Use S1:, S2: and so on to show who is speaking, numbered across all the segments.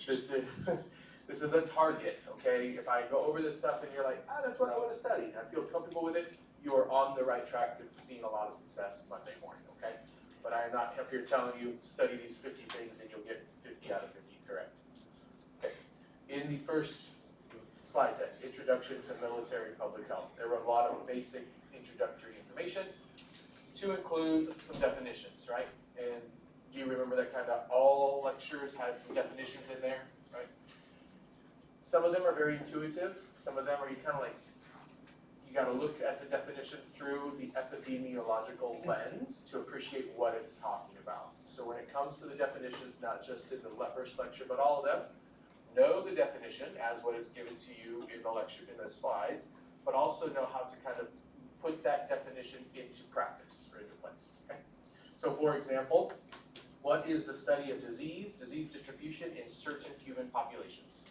S1: This is, this is a target, okay? If I go over this stuff and you're like, that's what I want to study, and I feel comfortable with it, you are on the right track to seeing a lot of success Monday morning, okay? But I am not up here telling you, study these 50 things and you'll get 50 out of 50 correct. Okay, in the first slide text, Introduction to Military Public Health, there were a lot of basic introductory information to include some definitions, right? And do you remember that kind of all lectures had some definitions in there, right? Some of them are very intuitive, some of them are you kind of like, you got to look at the definition through the epidemiological lens to appreciate what it's talking about. So when it comes to the definitions, not just in the first lecture, but all of them, know the definition as what is given to you in the lecture, in the slides, but also know how to kind of put that definition into practice or into place, okay? So for example, what is the study of disease distribution in certain human populations?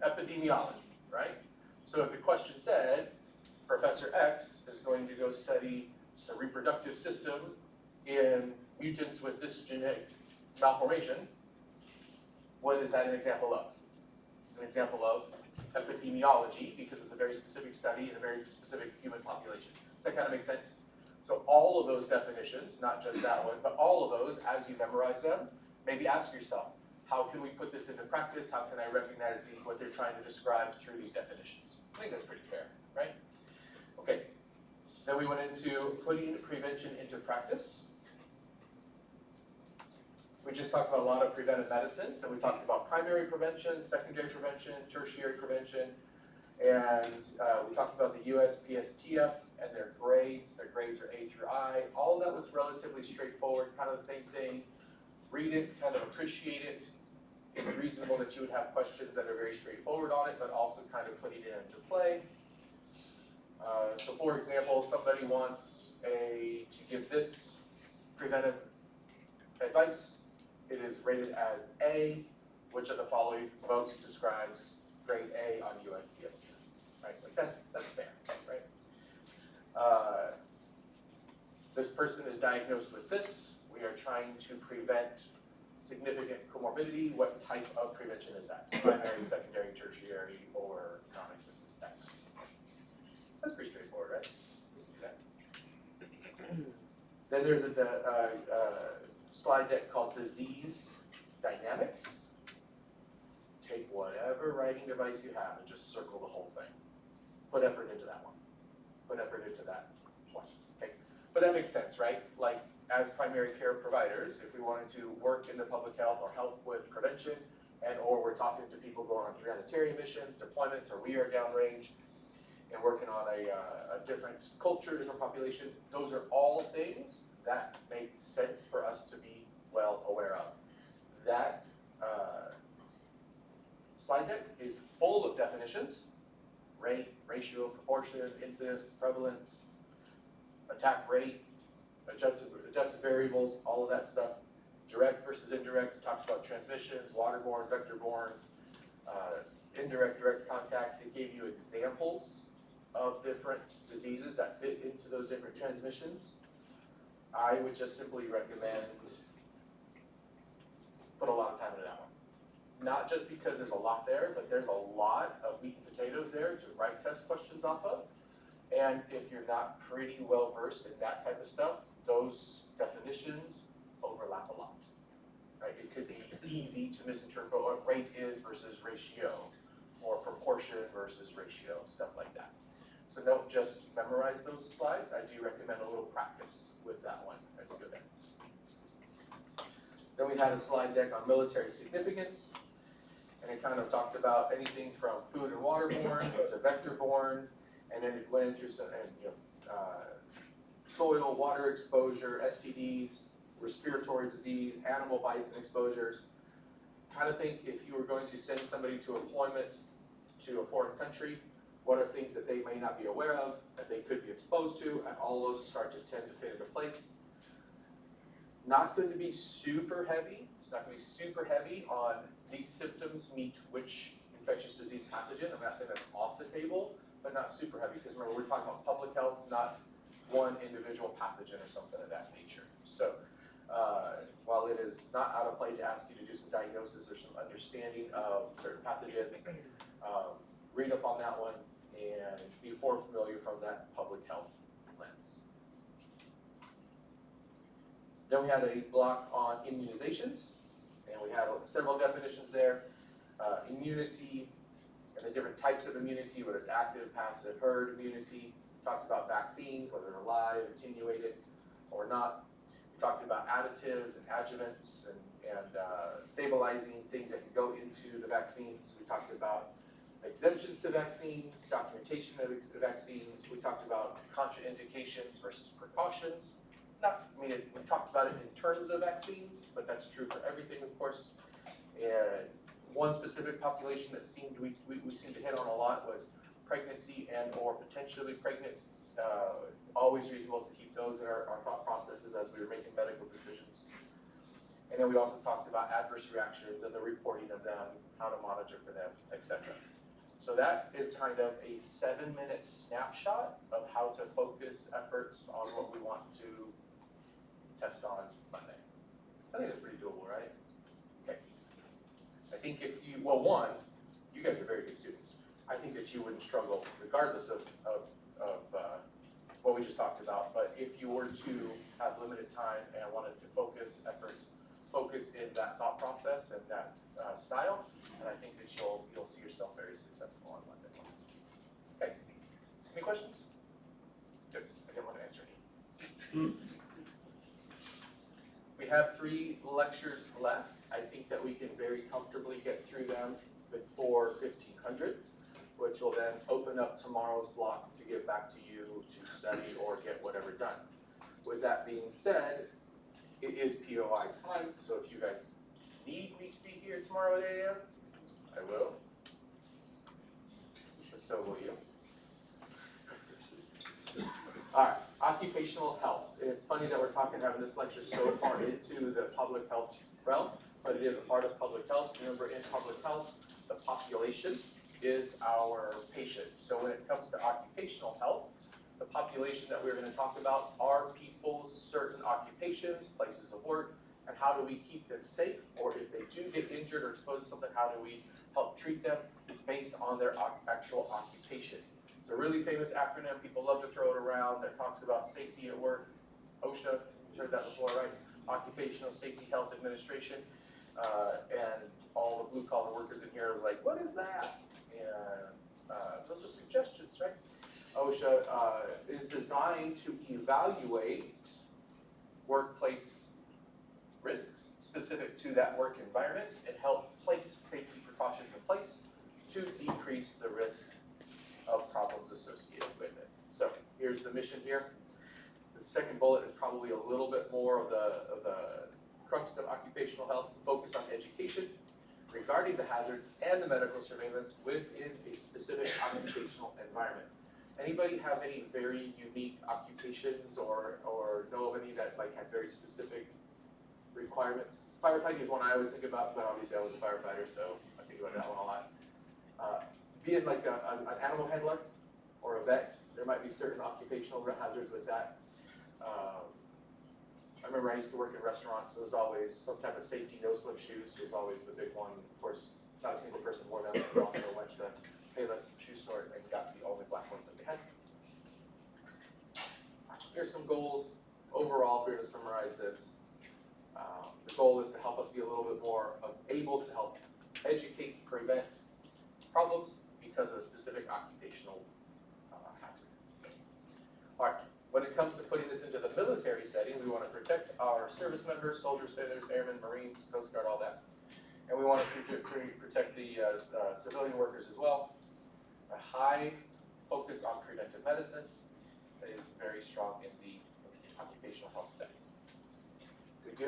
S1: Epidemiology, right? So if the question said, Professor X is going to go study the reproductive system in mutants with this genetic malformation, what is that an example of? It's an example of epidemiology because it's a very specific study in a very specific human population. Does that kind of make sense? So all of those definitions, not just that one, but all of those, as you memorize them, maybe ask yourself, how can we put this into practice? How can I recognize what they're trying to describe through these definitions? I think that's pretty fair, right? Okay, then we went into putting prevention into practice. We just talked about a lot of preventive medicine. So we talked about primary prevention, secondary prevention, tertiary prevention, and we talked about the USPSTF and their grades. Their grades are A through I. All of that was relatively straightforward, kind of the same thing. Read it, kind of appreciate it. It's reasonable that you would have questions that are very straightforward on it, but also kind of putting it into play. So for example, somebody wants to give this preventive advice. It is rated as A. Which of the following most describes grade A on USPSTF, right? Like that's fair, right? This person is diagnosed with this. We are trying to prevent significant comorbidity. What type of prevention is that? Primary, secondary, tertiary, or chronic system? That's pretty straightforward, right? Do that. Then there's a slide deck called Disease Dynamics. Take whatever writing device you have and just circle the whole thing. Put effort into that one. Put effort into that one, okay? But that makes sense, right? Like, as primary care providers, if we wanted to work in the public health or help with prevention, and or we're talking to people going on humanitarian missions, deployments, or we are downrange and working on a different culture, different population, those are all things that make sense for us to be well aware of. That slide deck is full of definitions: rate, ratio, proportion, incidence, prevalence, attack rate, adjusted variables, all of that stuff. Direct versus indirect, it talks about transmissions, waterborne, vector-borne, indirect, direct contact. It gave you examples of different diseases that fit into those different transmissions. I would just simply recommend put a lot of time into that one. Not just because there's a lot there, but there's a lot of meat and potatoes there to write test questions off of. And if you're not pretty well versed in that type of stuff, those definitions overlap a lot. Right? It could be easy to misinterpret what rate is versus ratio, or proportion versus ratio, stuff like that. So don't just memorize those slides. I do recommend a little practice with that one. That's good. Then we had a slide deck on military significance, and it kind of talked about anything from food and waterborne to vector-borne, and then it went through some, soil, water exposure, STDs, respiratory disease, animal bites and exposures. Kind of think if you were going to send somebody to employment to a foreign country, what are things that they may not be aware of, that they could be exposed to, and all those start to tend to fit into place. Not going to be super heavy. It's not going to be super heavy on these symptoms meet which infectious disease pathogen. I'm not saying that's off the table, but not super heavy, because remember, we're talking about public health, not one individual pathogen or something of that nature. So while it is not out of play to ask you to do some diagnosis or some understanding of certain pathogens, read up on that one and be more familiar from that public health lens. Then we had a block on immunizations, and we had several definitions there. Immunity and the different types of immunity, whether it's active, passive, herd immunity. We talked about vaccines, whether they're live, attenuated, or not. We talked about additives and adjuvants and stabilizing things that can go into the vaccines. We talked about exemptions to vaccines, documentation of the vaccines. We talked about contraindications versus precautions. We talked about it in terms of vaccines, but that's true for everything, of course. And one specific population that we seemed to hit on a lot was pregnancy and or potentially pregnant. Always reasonable to keep those in our thought processes as we were making medical decisions. And then we also talked about adverse reactions and the reporting of them, how to monitor for them, etc. So that is kind of a 7-minute snapshot of how to focus efforts on what we want to test on Monday. I think that's pretty doable, right? Okay. I think if you, well, one, you guys are very good students. I think that you wouldn't struggle regardless of what we just talked about. But if you were to have limited time and wanted to focus efforts, focus in that thought process and that style, and I think that you'll see yourself very successful on Monday. Okay. Any questions? Good. I didn't want to answer any. We have 3 lectures left. I think that we can very comfortably get through them before 1500, which will then open up tomorrow's block to give back to you to study or get whatever done. With that being said, it is POI time, so if you guys need me to be here tomorrow at 8 a.m., I will. But so will you. All right, occupational health. It's funny that we're having this lecture so far into the public health realm, but it is a part of public health. Remember, in public health, the population is our patient. So when it comes to occupational health, the population that we're going to talk about are people's certain occupations, places of work, and how do we keep them safe, or if they do get injured or exposed to something, how do we help treat them based on their actual occupation. It's a really famous acronym, people love to throw it around, that talks about safety at work. OSHA, you've heard that before, right? Occupational Safety Health Administration, and all the blue collar workers in here are like, what is that? And those are suggestions, right? OSHA is designed to evaluate workplace risks specific to that work environment and help place safety precautions in place to decrease the risk of problems associated with it. So here's the mission here. The second bullet is probably a little bit more of the crux of occupational health, focus on education regarding the hazards and the medical surveillance within a specific occupational environment. Anybody have any very unique occupations or know of any that like had very specific requirements? Firefighting is one I always think about, but obviously I was a firefighter, so I think about that one a lot. Being like an animal handler or a vet, there might be certain occupational hazards with that. I remember I used to work in restaurants, so there was always some type of safety no-slip shoes was always the big one. Of course, not a single person wore them. We also went to Payless Shoe Store and got the only black ones that they had. Here's some goals overall. If we were to summarize this, the goal is to help us be a little bit more able to help educate, prevent problems because of a specific occupational hazard. All right. When it comes to putting this into the military setting, we want to protect our service members, soldiers, sailors, airmen, Marines, Coast Guard, all that. And we want to protect the civilian workers as well. A high focus on preventive medicine is very strong in the occupational health setting.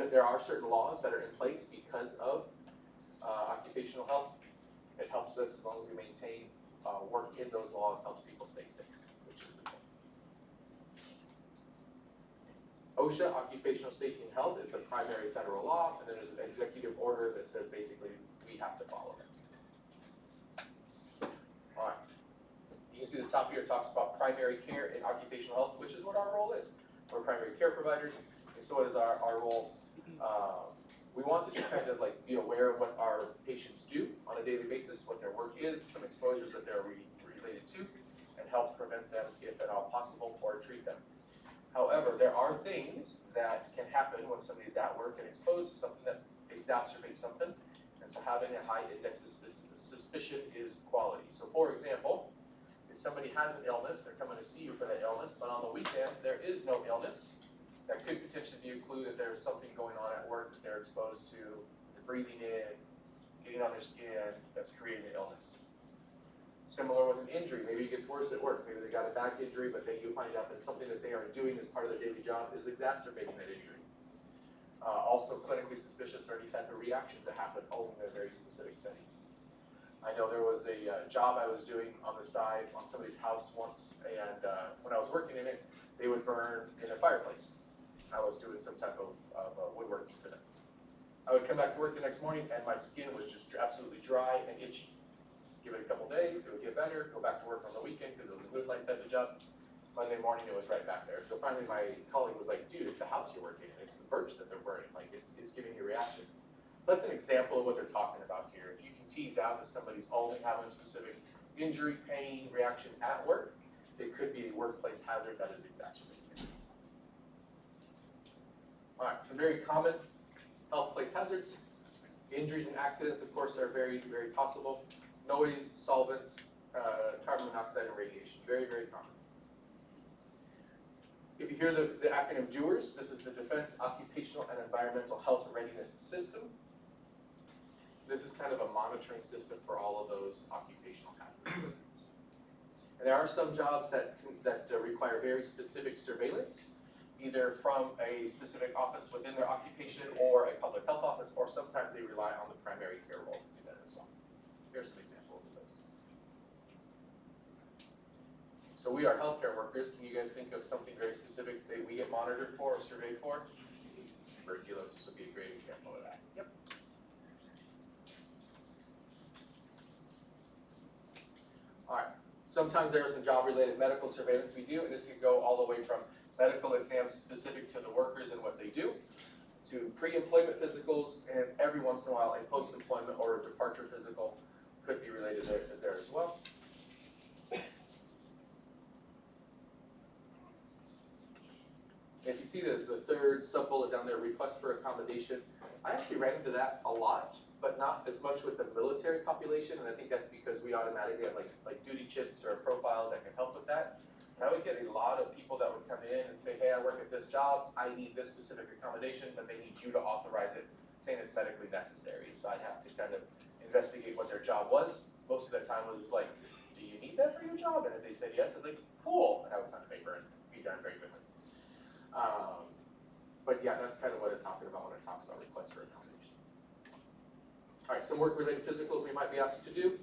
S1: There are certain laws that are in place because of occupational health. It helps us as long as we maintain work in those laws, helps people stay safe, which is the goal. OSHA, Occupational Safety and Health, is the primary federal law, and then there's an executive order that says basically we have to follow it. All right. You can see the top here talks about primary care in occupational health, which is what our role is. We're primary care providers, and so is our role We want to just kind of like be aware of what our patients do on a daily basis, what their work is, some exposures that they're related to, and help prevent them if at all possible or treat them. However, there are things that can happen when somebody's at work and exposed to something that exacerbates something, and so having a high index of suspicion is quality. So for example, if somebody has an illness, they're coming to see you for that illness, but on the weekend there is no illness, that could potentially be a clue that there's something going on at work that they're exposed to, they're breathing in, getting on their skin, that's creating an illness. Similar with an injury, maybe it gets worse at work, maybe they got a back injury, but then you find out that something that they are doing as part of their daily job is exacerbating that injury. Also clinically suspicious or any type of reactions that happen only in a very specific setting. I know there was a job I was doing on the side on somebody's house once, and when I was working in it, they would burn in a fireplace. I was doing some type of woodworking for them. I would come back to work the next morning and my skin was just absolutely dry and itchy. Give it a couple days, it would get better, go back to work on the weekend because it was a moonlight type of job. Monday morning it was right back there. So finally my colleague was like, dude, it's the house you're working in, it's the birch that they're burning, like it's giving you a reaction. That's an example of what they're talking about here. If you can tease out that somebody's only having a specific injury, pain, reaction at work, it could be a workplace hazard that is exacerbating. All right, some very common health place hazards. Injuries and accidents, of course, are very, very possible. Noise, solvents, carbon monoxide, and radiation. Very, very common. If you hear the acronym DOERS, this is the Defense Occupational and Environmental Health Readiness System. This is kind of a monitoring system for all of those occupational hazards. And there are some jobs that require very specific surveillance, either from a specific office within their occupation or a public health office, or sometimes they rely on the primary care role to do that as well. Here's some examples of those. So we are healthcare workers. Can you guys think of something very specific that we get monitored for or surveyed for? Tuberculosis would be a great example of that. Yep. All right. Sometimes there are some job-related medical surveillance we do, and this could go all the way from medical exams specific to the workers and what they do, to pre-employment physicals, and every once in a while a post-employment or a departure physical could be related there as well. If you see the third sub-bullet down there, request for accommodation, I actually ran into that a lot, but not as much with the military population, and I think that's because we automatically have like duty chips or profiles that can help with that. And I would get a lot of people that would come in and say, hey, I work at this job, I need this specific accommodation, but they need you to authorize it, saying it's medically necessary. So I'd have to kind of investigate what their job was. Most of the time was like, do you need that for your job? And if they said yes, I was like, cool, and I would sign a paper and be done very quickly. But yeah, that's kind of what it's talking about when it talks about requests for accommodation. All right, some work-related physicals we might be asked to do.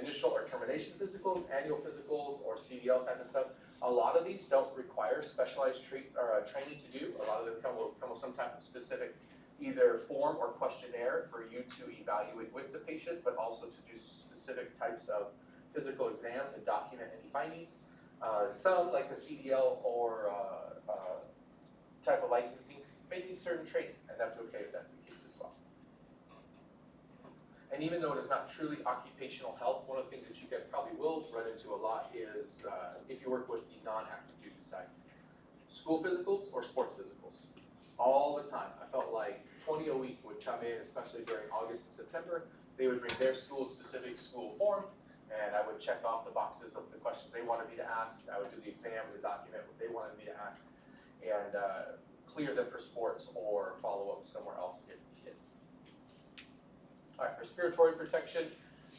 S1: Initial or termination physicals, annual physicals, or CDL type of stuff. A lot of these don't require specialized training to do. A lot of them come with some type of specific either form or questionnaire for you to evaluate with the patient, but also to do specific types of physical exams and document any findings. Some, like a CDL or type of licensing, may need certain training, and that's okay if that's the case as well. And even though it is not truly occupational health, one of the things that you guys probably will run into a lot is if you work with the non-active duty side. School physicals or sports physicals. All the time. I felt like 20 a week would come in, especially during August and September. They would bring their school-specific school form, and I would check off the boxes of the questions they wanted me to ask. I would do the exams and document what they wanted me to ask, and clear them for sports or follow up somewhere else if needed. All right, respiratory protection.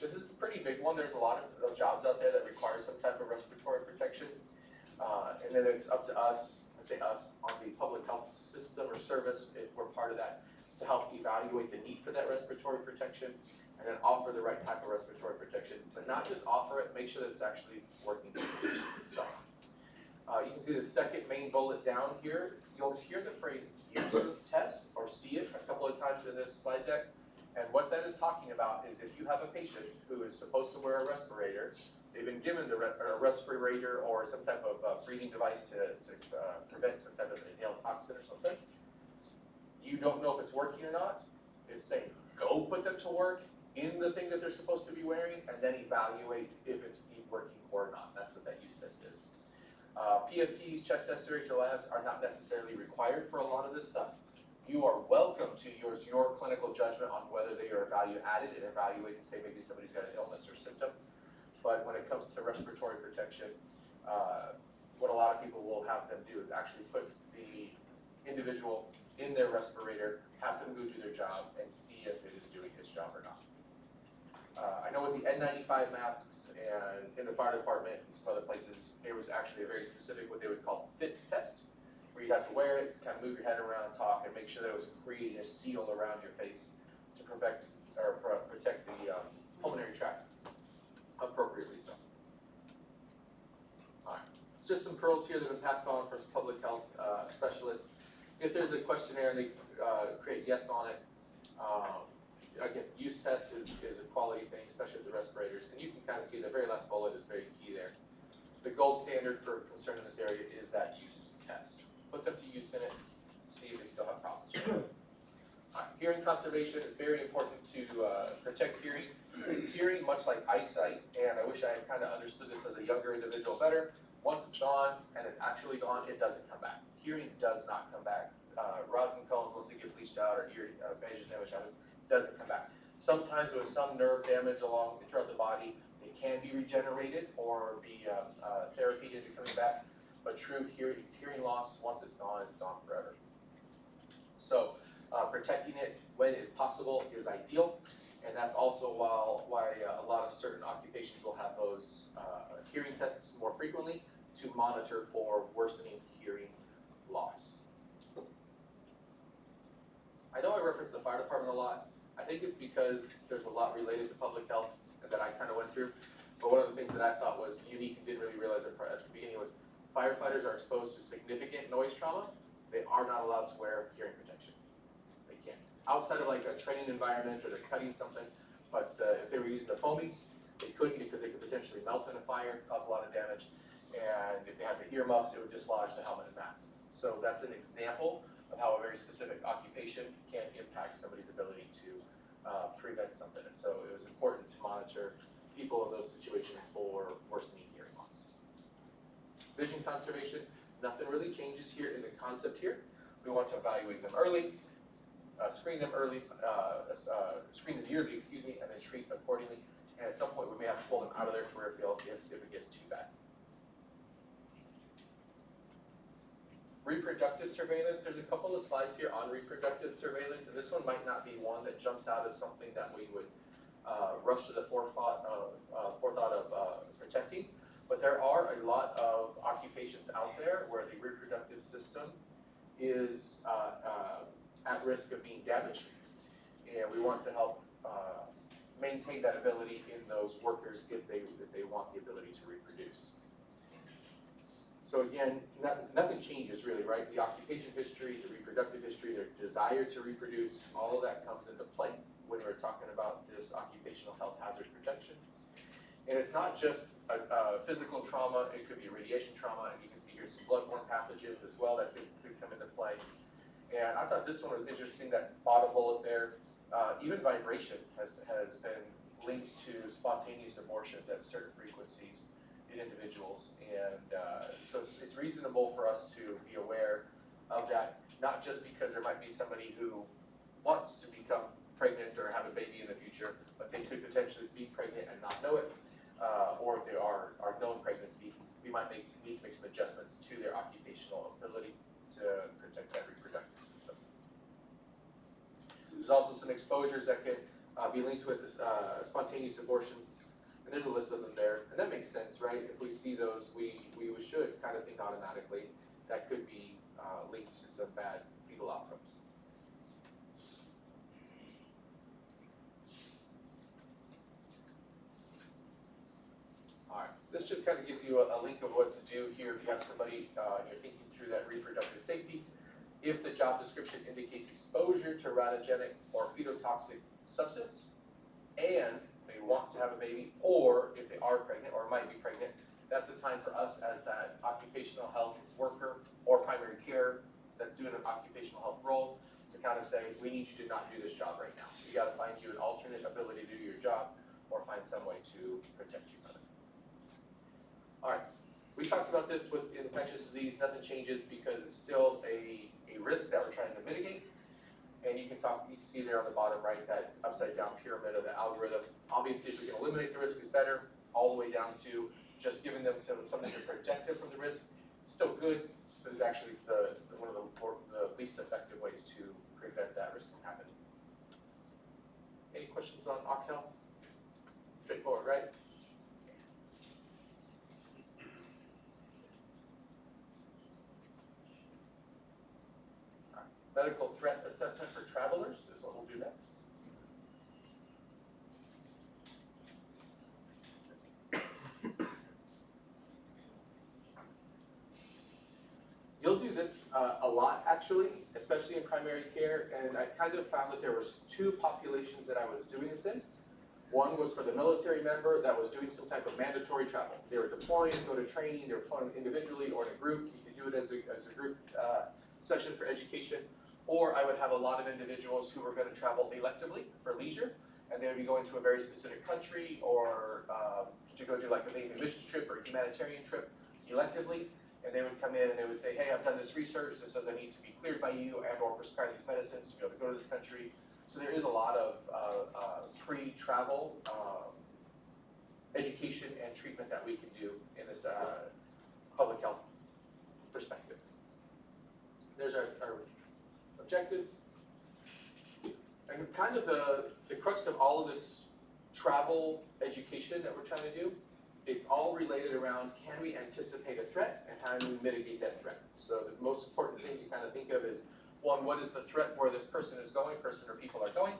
S1: This is a pretty big one. There's a lot of jobs out there that require some type of respiratory protection. And then it's up to us, I say us, on the public health system or service, if we're part of that, to help evaluate the need for that respiratory protection and then offer the right type of respiratory protection. But not just offer it, make sure that it's actually working for the patient itself. You can see the second main bullet down here. You'll hear the phrase use test or see it a couple of times in this slide deck. And what that is talking about is if you have a patient who is supposed to wear a respirator, they've been given a respirator or some type of breathing device to prevent some type of inhaled toxin or something, you don't know if it's working or not, it's saying go put them to work in the thing that they're supposed to be wearing, and then evaluate if it's working or not. That's what that use test is. PFTs, chest x-rays, or labs are not necessarily required for a lot of this stuff. You are welcome to use your clinical judgment on whether they are value added and evaluate and say maybe somebody's got an illness or symptom. But when it comes to respiratory protection, what a lot of people will have them do is actually put the individual in their respirator, have them go do their job, and see if it is doing its job or not. I know with the N95 masks and in the fire department and some other places, there was actually a very specific what they would call fit test, where you'd have to wear it, kind of move your head around, talk, and make sure that it was creating a seal around your face to protect the pulmonary tract appropriately so. All right, it's just some pearls here that have been passed on for public health specialists. If there's a questionnaire and they create yes on it, again, use test is a quality thing, especially with the respirators, and you can kind of see the very last bullet is very key there. The gold standard for concern in this area is that use test. Put them to use in it, see if they still have problems. Hearing conservation is very important to protect hearing. Hearing, much like eyesight, and I wish I had kind of understood this as a younger individual better, once it's gone and it's actually gone, it doesn't come back. Hearing does not come back. Rods and cones, once they get bleached out or ear vision damage out, doesn't come back. Sometimes with some nerve damage throughout the body, it can be regenerated or be therapied into coming back, but true hearing loss, once it's gone forever. So protecting it when is possible is ideal, and that's also why a lot of certain occupations will have those hearing tests more frequently to monitor for worsening hearing loss. I know I reference the fire department a lot. I think it's because there's a lot related to public health that I kind of went through, but one of the things that I thought was unique and didn't really realize at the beginning was firefighters are exposed to significant noise trauma. They are not allowed to wear hearing protection. They can't. Outside of like a training environment or they're cutting something, but if they were using the foamies, they couldn't because they could potentially melt in a fire, cause a lot of damage, and if they had the earmuffs, it would dislodge the helmet and masks. So that's an example of how a very specific occupation can impact somebody's ability to prevent something. And so it was important to monitor people in those situations for worsening hearing loss. Vision conservation, nothing really changes here in the concept here. We want to evaluate them early, screen them early, screen them yearly, and then treat accordingly. And at some point we may have to pull them out of their career field if it gets too bad. Reproductive surveillance, there's a couple of slides here on reproductive surveillance, and this one might not be one that jumps out as something that we would rush to the forethought of protecting, but there are a lot of occupations out there where the reproductive system is at risk of being damaged, and we want to help maintain that ability in those workers if they want the ability to reproduce. So again, nothing changes really, right? The occupation history, the reproductive history, their desire to reproduce, all of that comes into play when we're talking about this occupational health hazard protection. And it's not just a physical trauma, it could be radiation trauma, and you can see here some bloodborne pathogens as well that could come into play. And I thought this one was interesting, that bottom bullet there. Even vibration has been linked to spontaneous abortions at certain frequencies in individuals, and so it's reasonable for us to be aware of that, not just because there might be somebody who wants to become pregnant or have a baby in the future, but they could potentially be pregnant and not know it, or if they are known pregnancy, we might need to make some adjustments to their occupational ability to protect that reproductive system. There's also some exposures that can be linked with spontaneous abortions. And there's a list of them there, and that makes sense, right? If we see those, we should kind of think automatically that could be linked to some bad fetal outcomes. All right, this just kind of gives you a link of what to do here if you have somebody and you're thinking through that reproductive safety. If the job description indicates exposure to teratogenic or phytotoxic substance, and they want to have a baby, or if they are pregnant or might be pregnant, that's a time for us as that occupational health worker or primary care that's doing an occupational health role to to kind of say, we need you to not do this job right now. We gotta find you an alternate ability to do your job, or find some way to protect you from it. All right, we talked about this with infectious disease. Nothing changes because it's still a risk that we're trying to mitigate. And you can see there on the bottom right that upside down pyramid of the algorithm. Obviously, if we can eliminate the risk is better, all the way down to just giving them something to protect them from the risk. It's still good, but it's actually one of the least effective ways to prevent that risk from happening. Any questions on Oct Health? Straightforward, right? Medical threat assessment for travelers is what we'll do next. You'll do this a lot actually, especially in primary care, and I kind of found that there was two populations that I was doing this in. One was for the military member that was doing some type of mandatory travel. They were deploying, go to training, they were deploying individually or in a group. You could do it as a group session for education. Or I would have a lot of individuals who were going to travel electively for leisure, and they would be going to a very specific country or to go do like a maybe missions trip or a humanitarian trip electively, and they would come in and they would say, hey, I've done this research, this says I need to be cleared by you and or prescribe these medicines to be able to go to this country. So there is a lot of pre-travel education and treatment that we can do in this public health perspective. There's our objectives. And kind of the crux of all of this travel education that we're trying to do, it's all related around, can we anticipate a threat and how do we mitigate that threat? So the most important thing to kind of think of is, one, what is the threat where this person is going, person or people are going?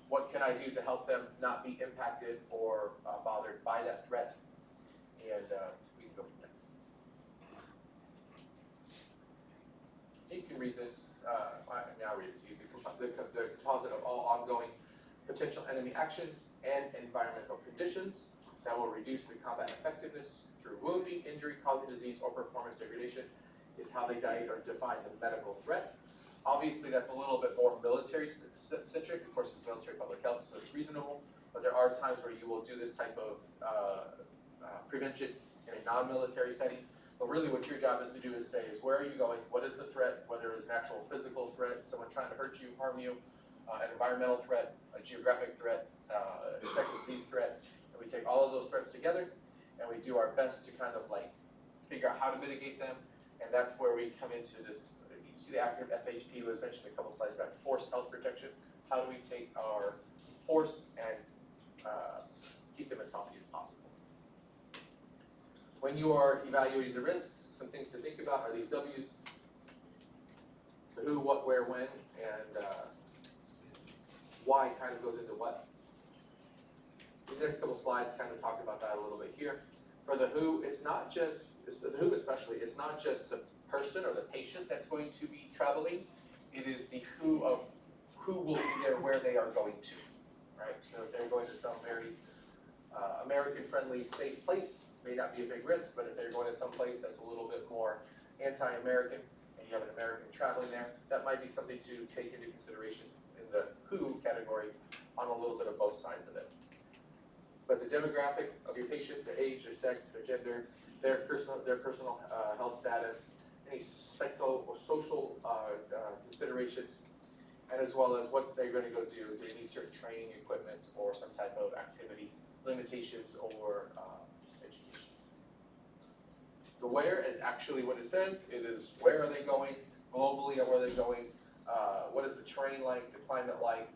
S1: What can I do to help them not be impacted or bothered by that threat? And we can go from there. You can read this, I'll read it to you. The composite of all ongoing potential enemy actions and environmental conditions that will reduce the combat effectiveness through wounding, injury, causing disease, or performance degradation is how they define the medical threat. Obviously, that's a little bit more military-centric. Of course, it's military public health, so it's reasonable. But there are times where you will do this type of prevention in a non-military setting. But really what your job is to do is say, where are you going? What is the threat? Whether it's an actual physical threat, someone trying to hurt you, harm you, an environmental threat, a geographic threat, infectious disease threat. And we take all of those threats together and we do our best to kind of like figure out how to mitigate them. And that's where we come into this, you see the acronym FHP was mentioned a couple slides back, force health protection. How do we take our force and keep them as healthy as possible? When you are evaluating the risks, some things to think about are these W's, the who, what, where, when, and why kind of goes into what. These next couple slides kind of talk about that a little bit here. For the who, it's the who especially, it's not just the person or the patient that's going to be traveling, it is the who of who will be there where they are going to, right? So if they're going to some very American-friendly, safe place, may not be a big risk, but if they're going to some place that's a little bit more anti-American, and you have an American traveling there, that might be something to take into consideration in the who category on a little bit of both sides of it. But the demographic of your patient, their age, their sex, their gender, their personal health status, any social considerations, and as well as what they're going to go do. Do they need certain training equipment or some type of activity limitations or education? The where is actually what it says. It is where are they going, globally or where they're going, what is the terrain like, the climate like,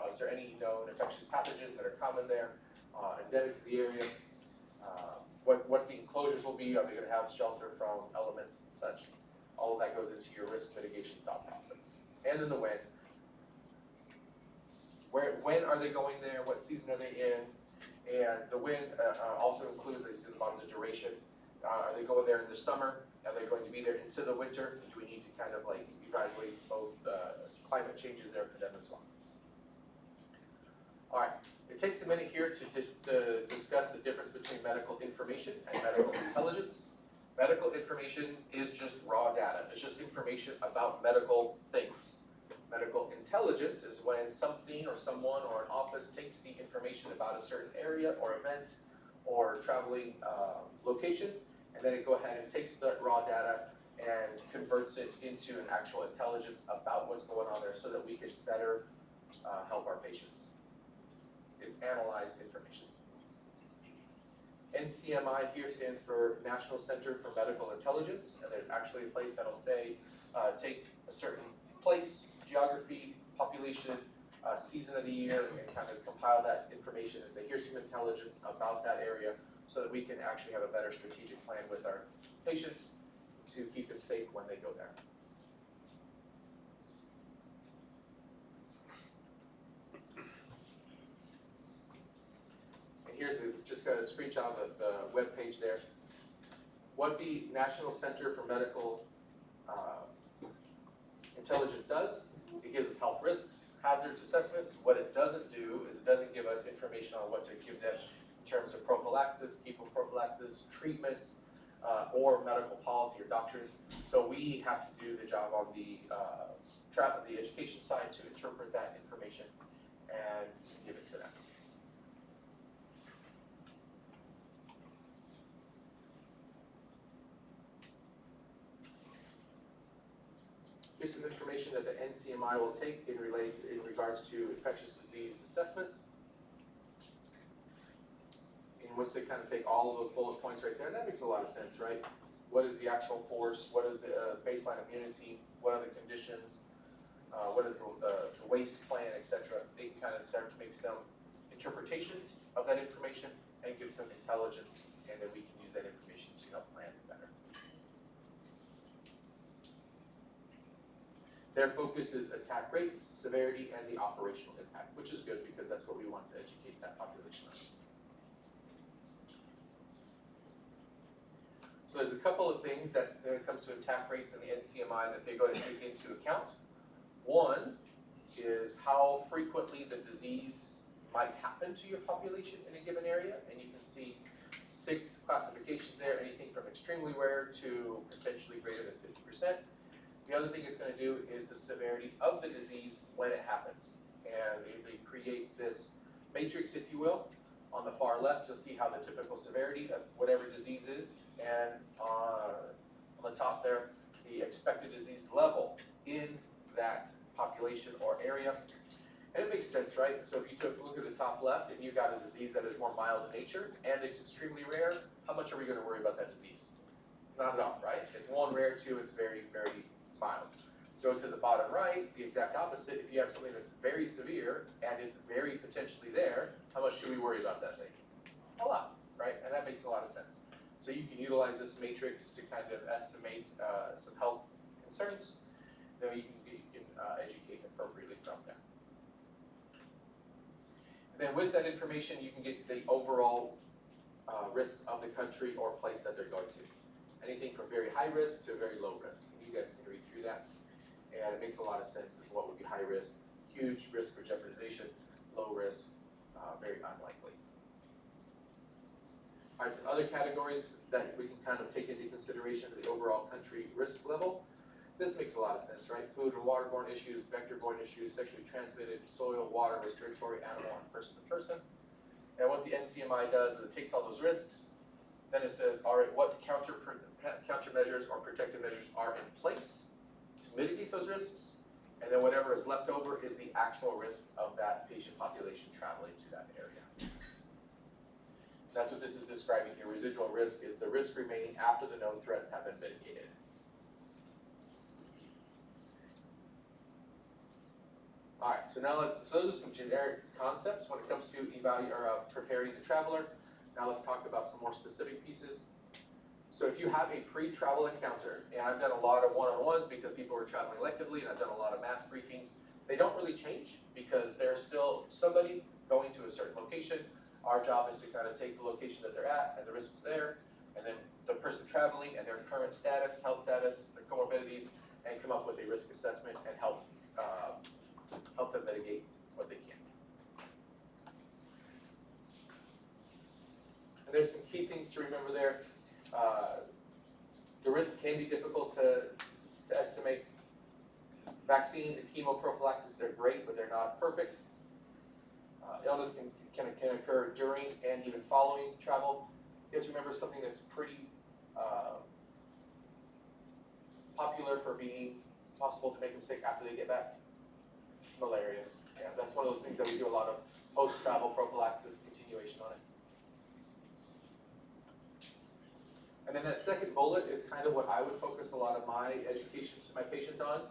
S1: is there any known infectious pathogens that are common there, endemic to the area, what the enclosures will be, are they going to have shelter from elements and such. All of that goes into your risk mitigation thought process. And then the when. When are they going there, what season are they in, and the when also includes, as you see at the bottom, the duration. Are they going there in the summer? Are they going to be there into the winter? Do we need to kind of like evaluate both climate changes there for them as well? All right, it takes a minute here to discuss the difference between medical information and medical intelligence. Medical information is just raw data. It's just information about medical things. Medical intelligence is when something or someone or an office takes the information about a certain area or event or traveling location, and then it go ahead and takes that raw data and converts it into an actual intelligence about what's going on there so that we can better help our patients. It's analyzed information. NCMI here stands for National Center for Medical Intelligence, and there's actually a place that'll say, take a certain place, geography, population, season of the year, and kind of compile that information and say, here's some intelligence about that area so that we can actually have a better strategic plan with our patients to keep them safe when they go there. And here's just got a screenshot of the web page there. What the National Center for Medical Intelligence does, it gives us health risks, hazards assessments. What it doesn't do is it doesn't give us information on what to give them in terms of prophylaxis, chemoprophylaxis, treatments, or medical policy or doctrines. So we have to do the job on the education side to interpret that information and give it to them. Here's some information that the NCMI will take in regards to infectious disease assessments. And once they kind of take all of those bullet points right there, that makes a lot of sense, right? What is the actual force? What is the baseline immunity? What are the conditions? What is the waste plan, etc. They can kind of start to make some interpretations of that information and give some intelligence, and then we can use that information to help plan better. Their focus is attack rates, severity, and the operational impact, which is good because that's what we want to educate that population on. So there's a couple of things that when it comes to attack rates in the NCMI that they're going to take into account. One is how frequently the disease might happen to your population in a given area, and you can see 6 classifications there, anything from extremely rare to potentially greater than 50%. The other thing it's going to do is the severity of the disease when it happens. And they create this matrix, if you will. On the far left, you'll see how the typical severity of whatever disease is. And on the top there, the expected disease level in that population or area. And it makes sense, right? So if you look at the top left and you got a disease that is more mild in nature and it's extremely rare, how much are we going to worry about that disease? Not at all, right? It's 1 rare, 2, it's very, very mild. Go to the bottom right, the exact opposite. If you have something that's very severe and it's very potentially there, how much should we worry about that thing? A lot, right? And that makes a lot of sense. So you can utilize this matrix to kind of estimate some health concerns. Then you can educate appropriately from there. And then with that information, you can get the overall risk of the country or place that they're going to. Anything from very high risk to very low risk. And you guys can read through that. And it makes a lot of sense as what would be high risk, huge risk for jeopardization, low risk, very unlikely. All right, some other categories that we can kind of take into consideration for the overall country risk level. This makes a lot of sense, right? Food and waterborne issues, vector-borne issues, sexually transmitted, soil, water, respiratory, animal, and person to person. And what the NCMI does is it takes all those risks, then it says, all right, what countermeasures or protective measures are in place to mitigate those risks, and then whatever is left over is the actual risk of that patient population traveling to that area. That's what this is describing here. Residual risk is the risk remaining after the known threats have been mitigated. All right, so now so those are some generic concepts when it comes to preparing the traveler. Now let's talk about some more specific pieces. So if you have a pre-travel encounter, and I've done a lot of one-on-ones because people are traveling electively, and I've done a lot of mass briefings, they don't really change because there's still somebody going to a certain location. Our job is to kind of take the location that they're at and the risks there, and then the person traveling and their current status, health status, their comorbidities, and come up with a risk assessment and help them mitigate what they can. And there's some key things to remember there. The risk can be difficult to estimate. Vaccines and chemoprophylaxis, they're great, but they're not perfect. Illness can occur during and even following travel. You guys remember something that's pretty popular for being possible to make them sick after they get back? Malaria. Yeah, that's one of those things that we do a lot of post-travel prophylaxis continuation on it. And then that second bullet is kind of what I would focus a lot of my education to my patients on.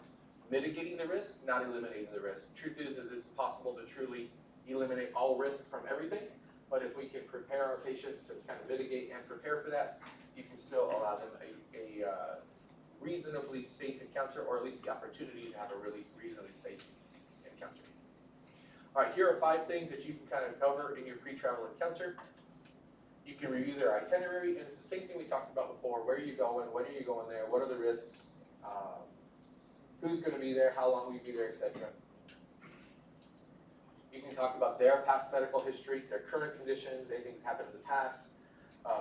S1: Mitigating the risk, not eliminating the risk. Truth is it's possible to truly eliminate all risk from everything, but if we can prepare our patients to kind of mitigate and prepare for that, you can still allow them a reasonably safe encounter, or at least the opportunity to have a really reasonably safe encounter. All right, here are 5 things that you can kind of cover in your pre-travel encounter. You can review their itinerary, and it's the same thing we talked about before. Where are you going? When are you going there? What are the risks? Who's going to be there? How long will you be there, etc. You can talk about their past medical history, their current conditions, anything that's happened in the past,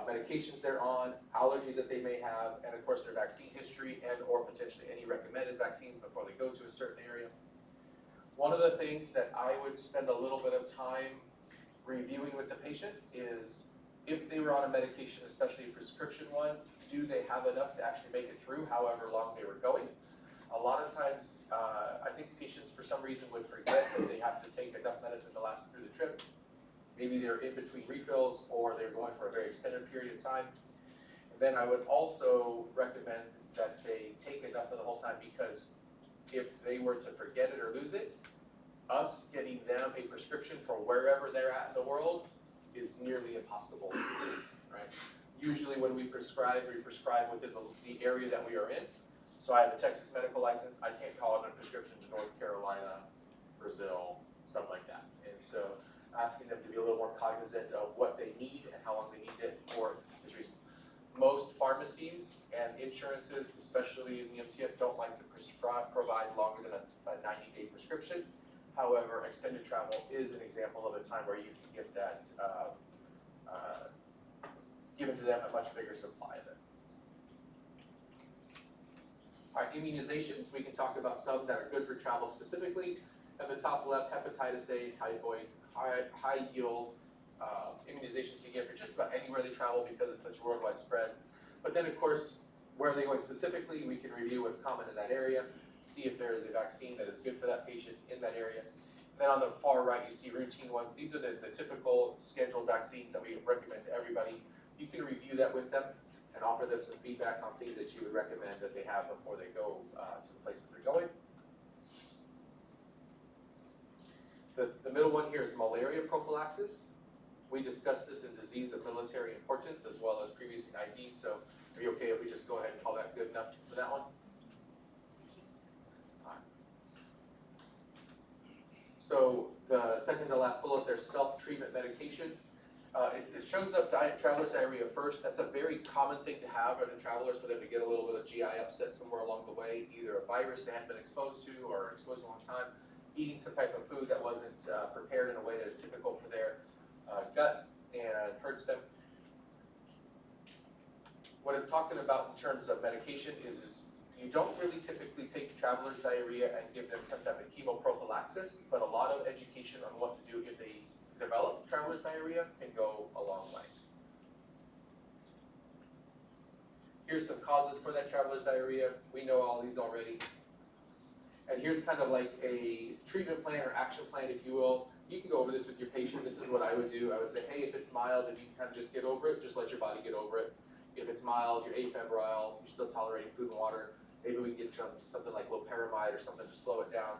S1: medications they're on, allergies that they may have, and of course their vaccine history and or potentially any recommended vaccines before they go to a certain area. One of the things that I would spend a little bit of time reviewing with the patient is if they were on a medication, especially a prescription one, do they have enough to actually make it through however long they were going? A lot of times, I think patients for some reason would forget that they have to take enough medicine to last through the trip. Maybe they're in between refills or they're going for a very extended period of time. And then I would also recommend that they take enough of the whole time, because if they were to forget it or lose it, us getting them a prescription for wherever they're at in the world is nearly impossible, right? Usually when we prescribe within the area that we are in. So I have a Texas medical license, I can't call in a prescription to North Carolina, Brazil, stuff like that. And so asking them to be a little more cognizant of what they need and how long they need it for this reason. Most pharmacies and insurances, especially in the MTF, don't like to provide longer than a 90-day prescription. However, extended travel is an example of a time where you can get that given to them a much bigger supply of it. All right, immunizations, we can talk about some that are good for travel specifically. At the top left, hepatitis A, typhoid, high yield immunizations to get for just about anywhere they travel because it's such worldwide spread. But then of course, where are they going specifically, we can review what's common in that area, see if there is a vaccine that is good for that patient in that area. And then on the far right, you see routine ones. These are the typical scheduled vaccines that we recommend to everybody. You can review that with them and offer them some feedback on things that you would recommend that they have before they go to the place that they're going. The middle one here is malaria prophylaxis. We discussed this in disease of military importance as well as previous in ID, so are you okay if we just go ahead and call that good enough for that one? So the second to last bullet, there's self-treatment medications. It shows up traveler's diarrhea first. That's a very common thing to have in travelers, for them to get a little bit of GI upset somewhere along the way, either a virus they hadn't been exposed to or exposed a long time, eating some type of food that wasn't prepared in a way that is typical for their gut and hurts them. What it's talking about in terms of medication is you don't really typically take traveler's diarrhea and give them some type of chemoprophylaxis, but a lot of education on what to do if they develop traveler's diarrhea can go a long way. Here's some causes for that traveler's diarrhea. We know all these already. And here's kind of like a treatment plan or action plan, if you will. You can go over this with your patient. This is what I would do. I would say, hey, if it's mild and you can kind of just get over it, just let your body get over it. If it's mild, you're afebrile, you're still tolerating food and water, maybe we can get something like loperamide or something to slow it down.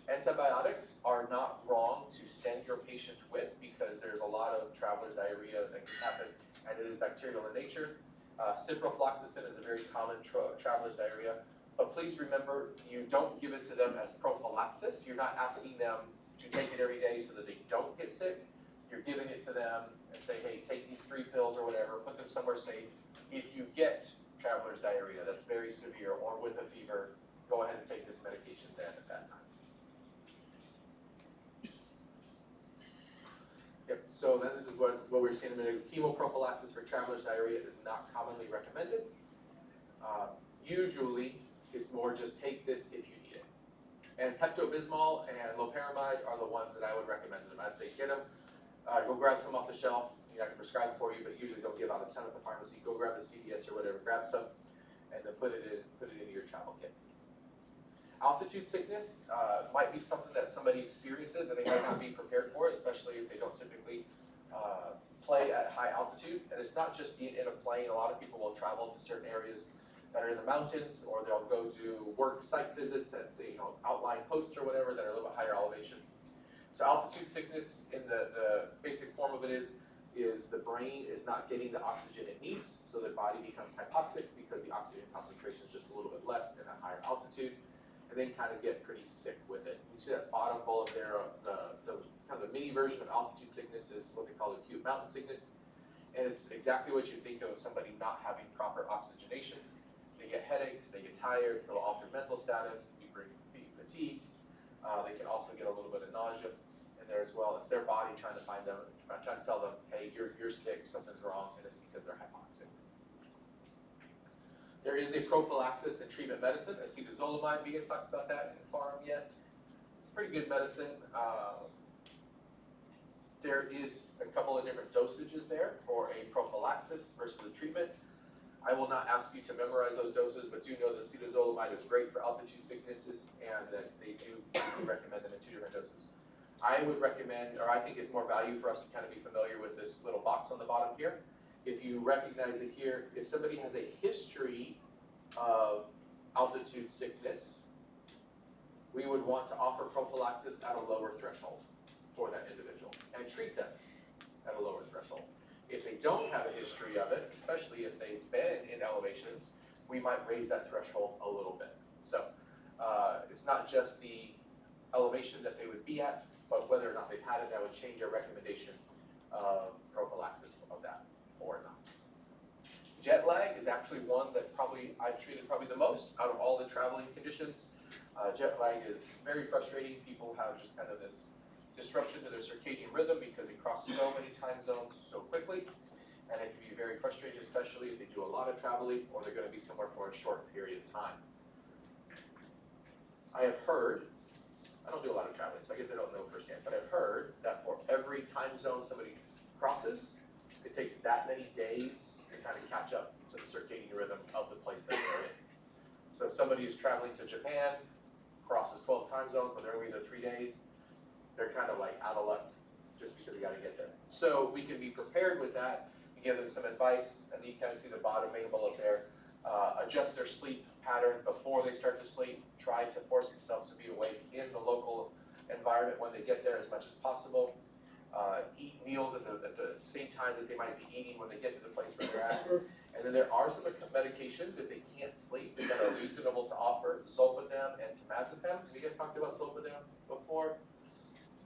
S1: Antibiotics are not wrong to send your patient with, because there's a lot of traveler's diarrhea that can happen, and it is bacterial in nature. Ciprofloxacin is a very common traveler's diarrhea, but please remember, you don't give it to them as prophylaxis. You're not asking them to take it every day so that they don't get sick. You're giving it to them and say, hey, take these 3 pills or whatever, put them somewhere safe. If you get traveler's diarrhea that's very severe or with a fever, go ahead and take this medication then at that time. Yep, so then this is what we were saying a minute ago. Chemoprophylaxis for traveler's diarrhea is not commonly recommended. Usually, it's more just take this if you need it. And Pepto-Bismol and loperamide are the ones that I would recommend them. I'd say get them, go grab some off the shelf. You know, I can prescribe them for you, but usually don't give out a ton at the pharmacy. Go grab the CVS or whatever, grab some, and then put it into your travel kit. Altitude sickness might be something that somebody experiences and they might not be prepared for, especially if they don't typically play at high altitude. And it's not just being in a plane. A lot of people will travel to certain areas that are in the mountains, or they'll go do work site visits at, say, outlying posts or whatever that are a little bit higher elevation. So altitude sickness, in the basic form of it is the brain is not getting the oxygen it needs, so the body becomes hypoxic because the oxygen concentration is just a little bit less in a higher altitude, and then kind of get pretty sick with it. You see that bottom bullet there, the kind of the mini version of altitude sickness is what they call acute mountain sickness, and it's exactly what you think of somebody not having proper oxygenation. They get headaches, they get tired, they'll alter mental status, be fatigued. They can also get a little bit of nausea in there as well. It's their body trying to tell them, hey, you're sick, something's wrong, and it's because they're hypoxic. There is a prophylaxis and treatment medicine, acetazolamide. You guys talked about that in pharm yet? It's pretty good medicine. There is a couple of different dosages there for a prophylaxis versus the treatment. I will not ask you to memorize those doses, but do know that acetazolamide is great for altitude sicknesses, and that they do recommend them in 2 different doses. I would recommend, or I think it's more value for us to kind of be familiar with this little box on the bottom here. If you recognize it here, if somebody has a history of altitude sickness, we would want to offer prophylaxis at a lower threshold for that individual and treat them at a lower threshold. If they don't have a history of it, especially if they've been in elevations, we might raise that threshold a little bit. So it's not just the elevation that they would be at, but whether or not they've had it, that would change our recommendation of prophylaxis of that or not. Jet lag is actually one that I've treated the most out of all the traveling conditions. Jet lag is very frustrating. People have just kind of this disruption to their circadian rhythm because they cross so many time zones so quickly, and it can be very frustrating, especially if they do a lot of traveling or they're going to be somewhere for a short period of time. I have heard, I don't do a lot of traveling, so I guess I don't know firsthand, but I've heard that for every time zone somebody crosses, it takes that many days to kind of catch up to the circadian rhythm of the place that they're in. So if somebody is traveling to Japan, crosses 12 time zones, but they're going to be there 3 days, they're kind of like out of luck just because they got to get there. So we can be prepared with that and give them some advice, and you kind of see the bottom main bullet there. Adjust their sleep pattern before they start to sleep. Try to force themselves to be awake in the local environment when they get there as much as possible. Eat meals at the same time that they might be eating when they get to the place where they're at. And then there are some medications, if they can't sleep, that are reasonable to offer. Zolpidem and temazepam. Have you guys talked about Zolpidem before?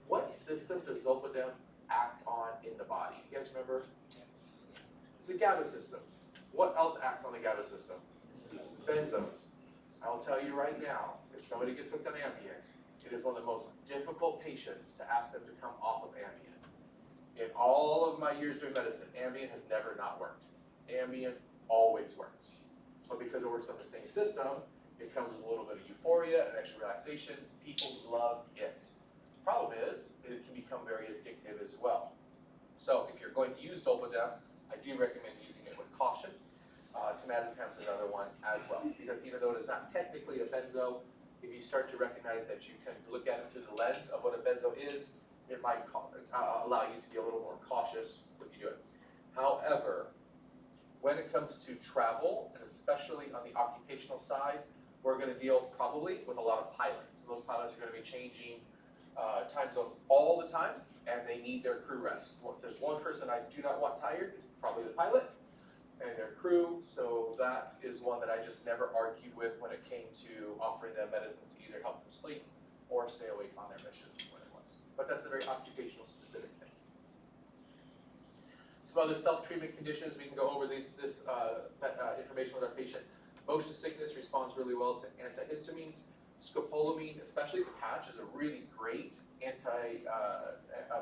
S1: What system does Zolpidem act on in the body? You guys remember? It's a GABA system. What else acts on the GABA system? Benzos. I will tell you right now, if somebody gets hooked on Ambien, it is one of the most difficult patients to ask them to come off of Ambien. In all of my years doing medicine, Ambien has never not worked. Ambien always works. But because it works on the same system, it comes with a little bit of euphoria and extra relaxation. People love it. Problem is, it can become very addictive as well. So if you're going to use Zolpidem, I do recommend using it with caution. Temazepam is another one as well, because even though it is not technically a benzo, if you start to recognize that you can look at it through the lens of what a benzo is, it might allow you to be a little more cautious when you do it. However, when it comes to travel, and especially on the occupational side, we're going to deal probably with a lot of pilots. Those pilots are going to be changing time zones all the time, and they need their crew rest. If there's one person I do not want tired, it's probably the pilot and their crew, so that is one that I just never argued with when it came to offering them medicines to either help them sleep or stay awake on their missions when it was. But that's a very occupational specific thing. Some other self-treatment conditions, we can go over this information with our patient. Motion sickness responds really well to antihistamines. Scopolamine, especially the patch, is a really great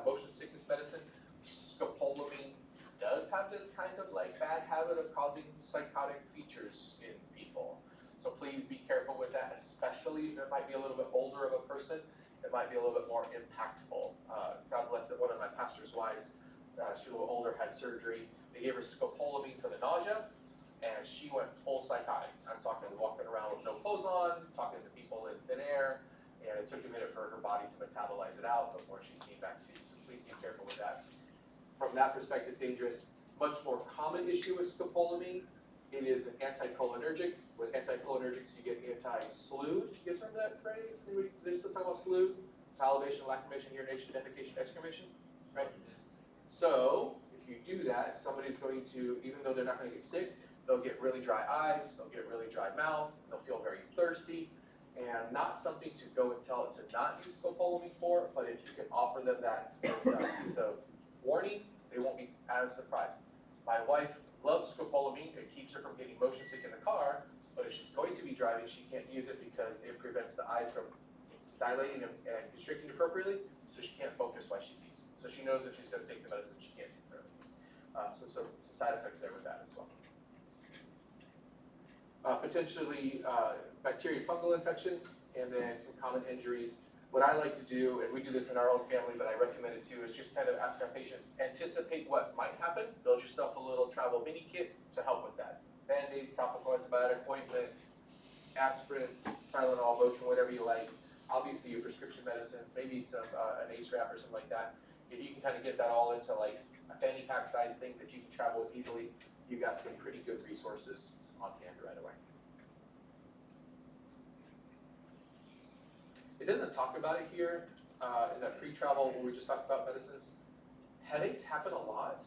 S1: motion sickness medicine. Scopolamine does have this kind of like bad habit of causing psychotic features in people. So please be careful with that, especially if it might be a little bit older of a person. It might be a little bit more impactful. God bless it, one of my pastor's wives, she was a little older, had surgery. They gave her scopolamine for the nausea, and she went full psychotic. I'm talking walking around with no clothes on, talking to people in thin air, and it took a minute for her body to metabolize it out before she came back to you. So please be careful with that. From that perspective, dangerous. Much more common issue with scopolamine, it is an anticholinergic. With anticholinergics, you get anti-SLUD. You guys remember that phrase? Anybody, they still talk about SLUD? Salivation, lacrimation, urination, defecation, excremation, right? So, if you do that, somebody's going to, even though they're not going to get sick, they'll get really dry eyes, they'll get really dry mouth, they'll feel very thirsty, and not something to go and tell it to not use scopolamine for, but if you can offer them that piece of warning, they won't be as surprised. My wife loves scopolamine, it keeps her from getting motion sick in the car, but if she's going to be driving, she can't use it because it prevents the eyes from dilating and constricting appropriately, so she can't focus while she sees. So she knows if she's going to take the medicine, she can't see clearly. So some side effects there with that as well. Potentially bacterial and fungal infections, and then some common injuries. What I like to do, and we do this in our own family, but I recommend it too, is just kind of ask our patients, anticipate what might happen, build yourself a little travel mini kit to help with that. Band-aids, topical antibiotic ointment, aspirin, Tylenol, Motrin, whatever you like. Obviously your prescription medicines, maybe some an ACE wrap or something like that. If you can kind of get that all into like a fanny pack size thing that you can travel with easily, you got some pretty good resources on hand right away. It doesn't talk about it here in that pre-travel when we just talked about medicines. Headaches happen a lot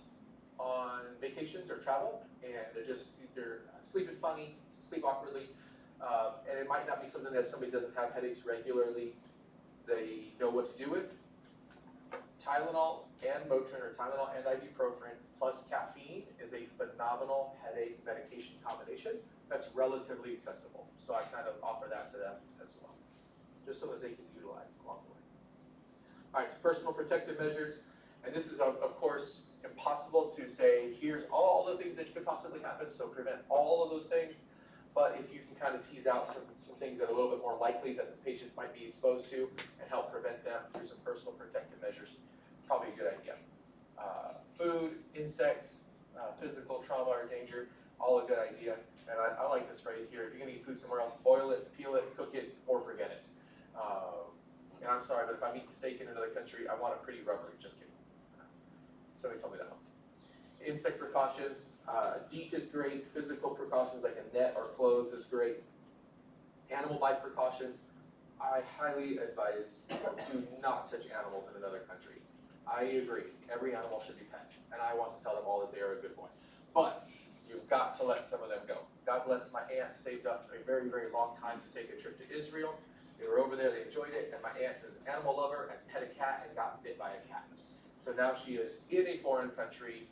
S1: on vacations or travel, and they're sleeping funny, sleep awkwardly, and it might not be something that somebody doesn't have headaches regularly, they know what to do with. Tylenol and Motrin, or Tylenol and ibuprofen plus caffeine is a phenomenal headache medication combination that's relatively accessible. So I kind of offer that to them as well, just so that they can utilize along the way. All right, so personal protective measures, and this is of course impossible to say, here's all the things that could possibly happen, so prevent all of those things, but if you can kind of tease out some things that are a little bit more likely that the patient might be exposed to and help prevent them through some personal protective measures, probably a good idea. Food, insects, physical trauma or danger, all a good idea. And I like this phrase here, if you're gonna eat food somewhere else, boil it, peel it, cook it, or forget it. And I'm sorry, but if I'm eating steak in another country, I want it pretty rubbery, just kidding. Somebody told me that once. Insect precautions, DEET is great, physical precautions like a net or clothes is great. Animal bite precautions, I highly advise do not touch animals in another country. I agree, every animal should be pet, and I want to tell them all that they are a good boy. But you've got to let some of them go. God bless, my aunt saved up a very, very long time to take a trip to Israel. They were over there, they enjoyed it, and my aunt is an animal lover and pet a cat and got bit by a cat. So now she is in a foreign country,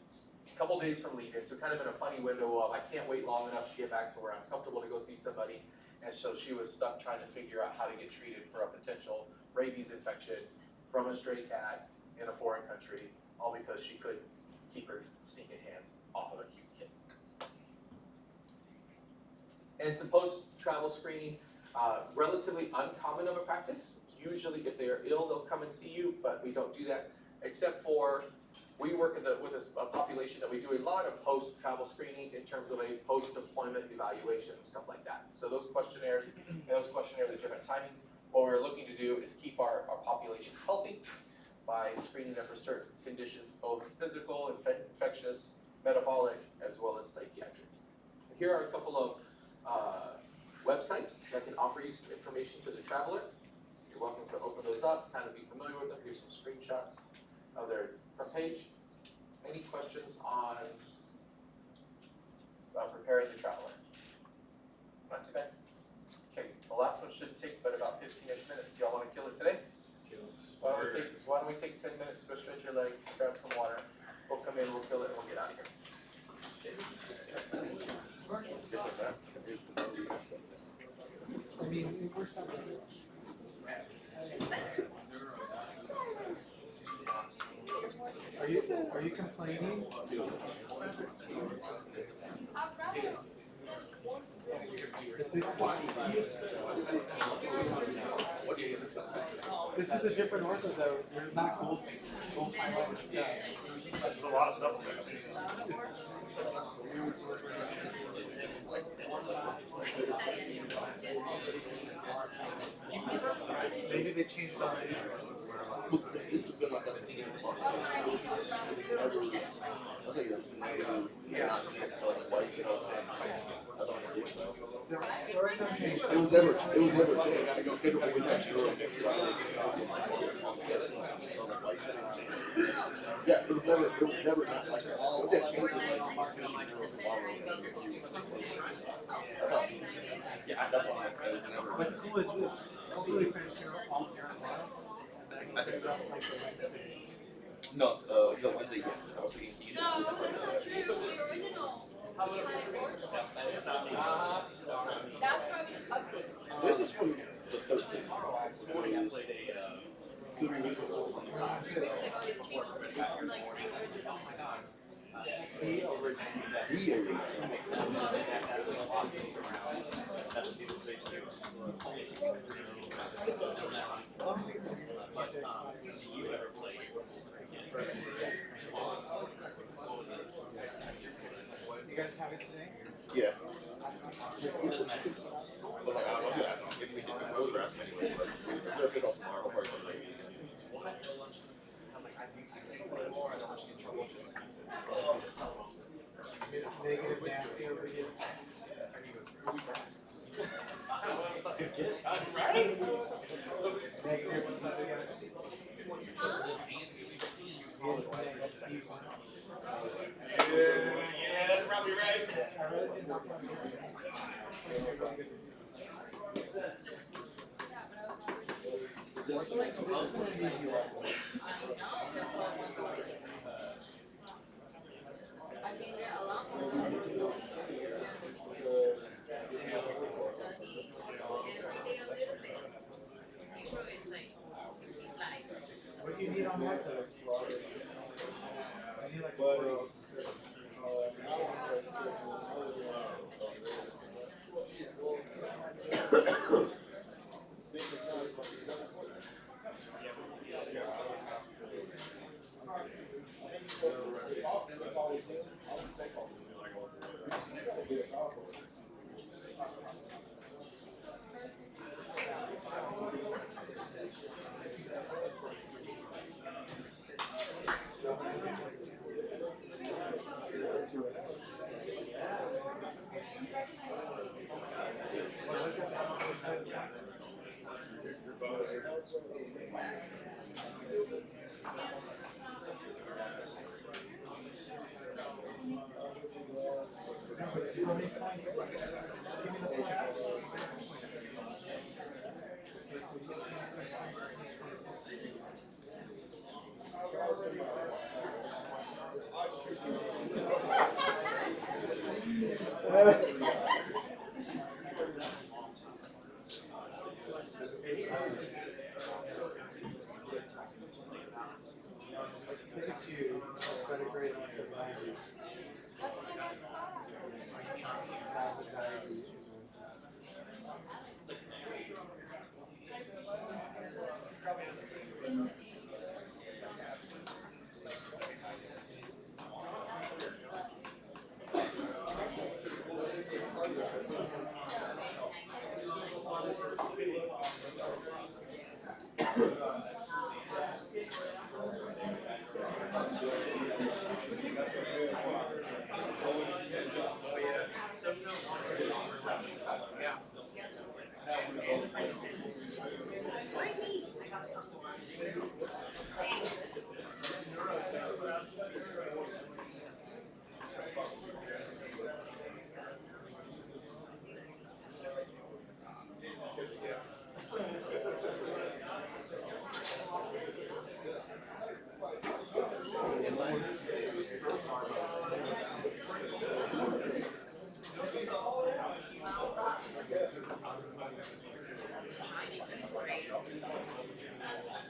S1: a couple days from leaving, so kind of in a funny window of I can't wait long enough to get back to where I'm comfortable to go see somebody. And so she was stuck trying to figure out how to get treated for a potential rabies infection from a stray cat in a foreign country, all because she couldn't keep her stinking hands off of a cute kid. And some post-travel screening, relatively uncommon of a practice. Usually if they are ill, they'll come and see you, but we don't do that, except for we work with a population that we do a lot of post-travel screening in terms of a post-deployment evaluation and stuff like that. So those questionnaires at different timings, what we're looking to do is keep our population healthy by screening them for certain conditions, both physical, infectious, metabolic, as well as psychiatric. And here are a couple of websites that can offer you some information to the traveler. You're welcome to open those up, kind of be familiar with them. Here's some screenshots of their front page. Any questions on preparing the traveler? Not too bad. Okay, the last one shouldn't take but about 15-ish minutes. Y'all want to kill it today? Why don't we take 10 minutes, go stretch your legs, grab some water. We'll come in, we'll kill it, and we'll get out of here.
S2: I mean, we're something. Are you complaining? It's just This is a different ortho though. You're not gold highlighted stuff.
S3: There's a lot of stuff in there.
S2: Maybe they changed already.
S4: This has been like that for years. I'll tell you, that's never not mixed, so it's white, you know, I don't know. It was never changed. It was scheduled for texture or mixture. Yeah, it was never not like, what that changed was like, yeah, that's all. It was never.
S2: But who was this? Hopefully finished your all your
S4: I think no, Wednesday, yes. I was thinking
S5: No, that's not true. The original had it worked. That's probably just updated.
S4: this is from the 13th.
S3: This morning I played a
S4: 3 weeks ago.
S5: 2 weeks ago, they changed it. Like the original.
S4: He erased it.
S2: You guys have it today?
S4: Yeah. But like, I don't know if we did the road graph anyway, but they're good off tomorrow, probably for like,
S2: It's negative nasty over here. Negative.
S3: yeah, that's probably right.
S2: I really did not want to hear
S5: I think there are a lot more.
S2: What do you need on ortho? I need like a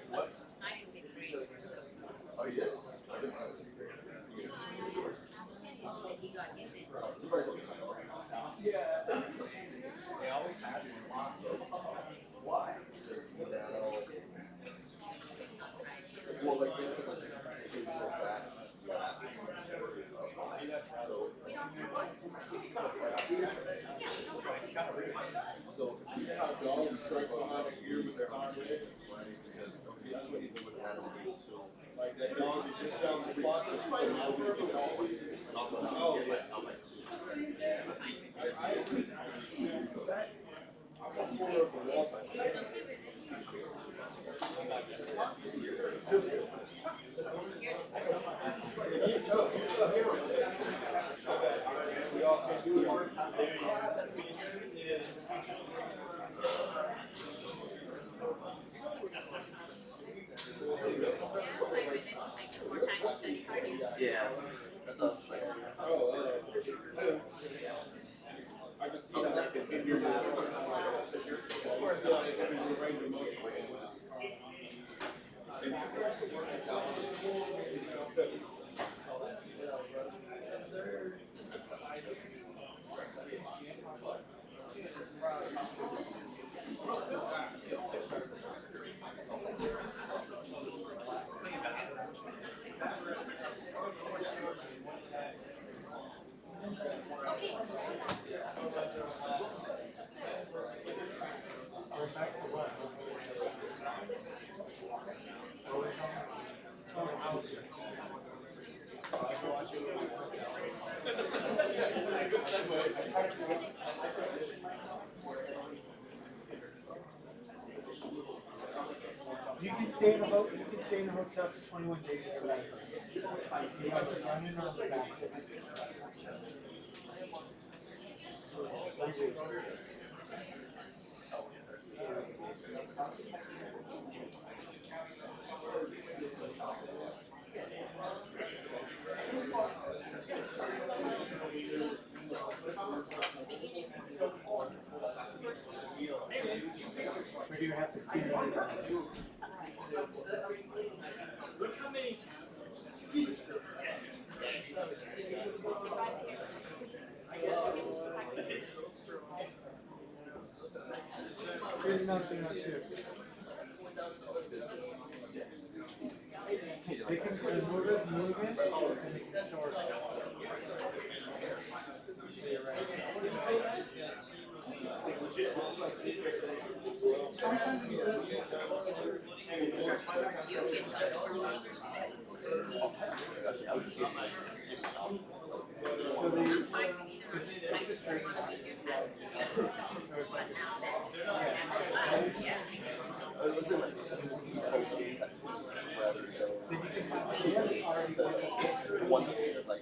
S4: what?
S6: Like that dog that just found the spot. Oh, yeah. I agree. I'm more of a walk. We all can do it.
S4: Yeah.
S6: I can see how that can hinder your. Of course, it can your range of motion.
S5: Okay, so we're back.
S2: We're back to what? Oh, house. You can stay in a hotel for 21 days if you're like. You have to run in on the back. Or do you have to clean it?
S3: Look how many
S2: Here's another thing I'll share. They can move it and they can store it. Sometimes you do.
S5: You get done for others
S2: So they,
S5: too. I just don't want to be your best. But now that, yeah.
S2: so you can have
S4: One like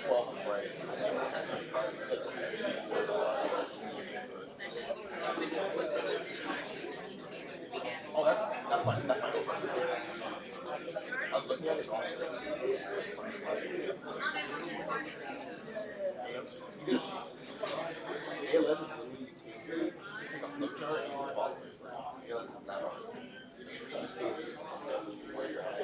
S4: 12 right. Oh, that's fine. That's fine. I was looking at it all.
S5: Not everyone's as smart as you.
S4: Yeah, let's look chart and follow. Yeah, let's not on. Where you're at.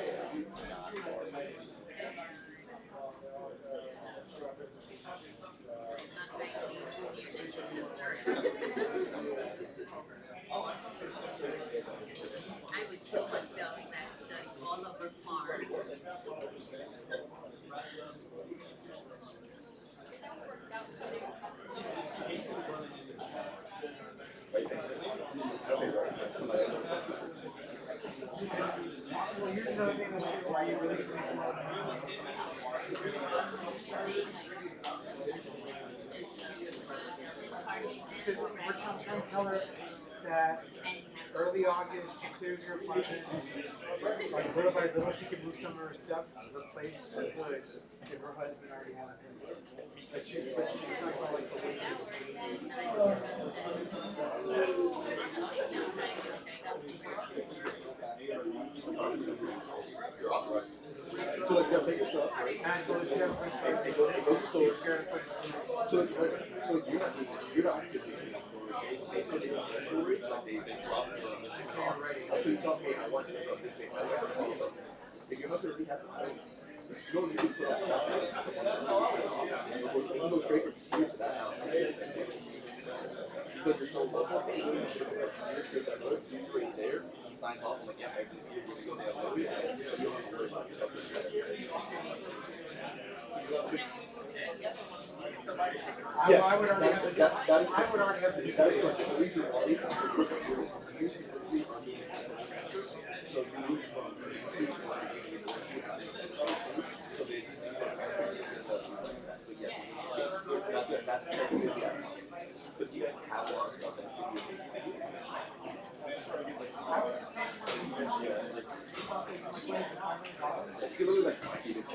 S5: I would kill myself if I had to study all over farm.
S2: Well, here's another thing that why you really make a lot of money. Because we're trying to tell her that early August, she clears her apartment. Like little by little, she can move some of her stuff to the place that would if her husband already had it. But she's not gonna like the way
S4: You're authorized. So like, they'll take your stuff, right?
S2: and so she has
S4: And they go to the store.
S2: she's scared of putting
S4: So it's like, so you're not just they put it in the storage, like they drop the machine off. That's what you tell me, I want to drop this thing. If your husband already has the place, you don't need to put that house. You can go straight from here to that house. Because you're so local, you're straight there, he signs off, like, yeah, everything's here, you go there, so you don't have to worry about yourself.
S2: I would already have to do
S4: That is correct. The reason why
S2: many dollars?
S4: You can literally like see it.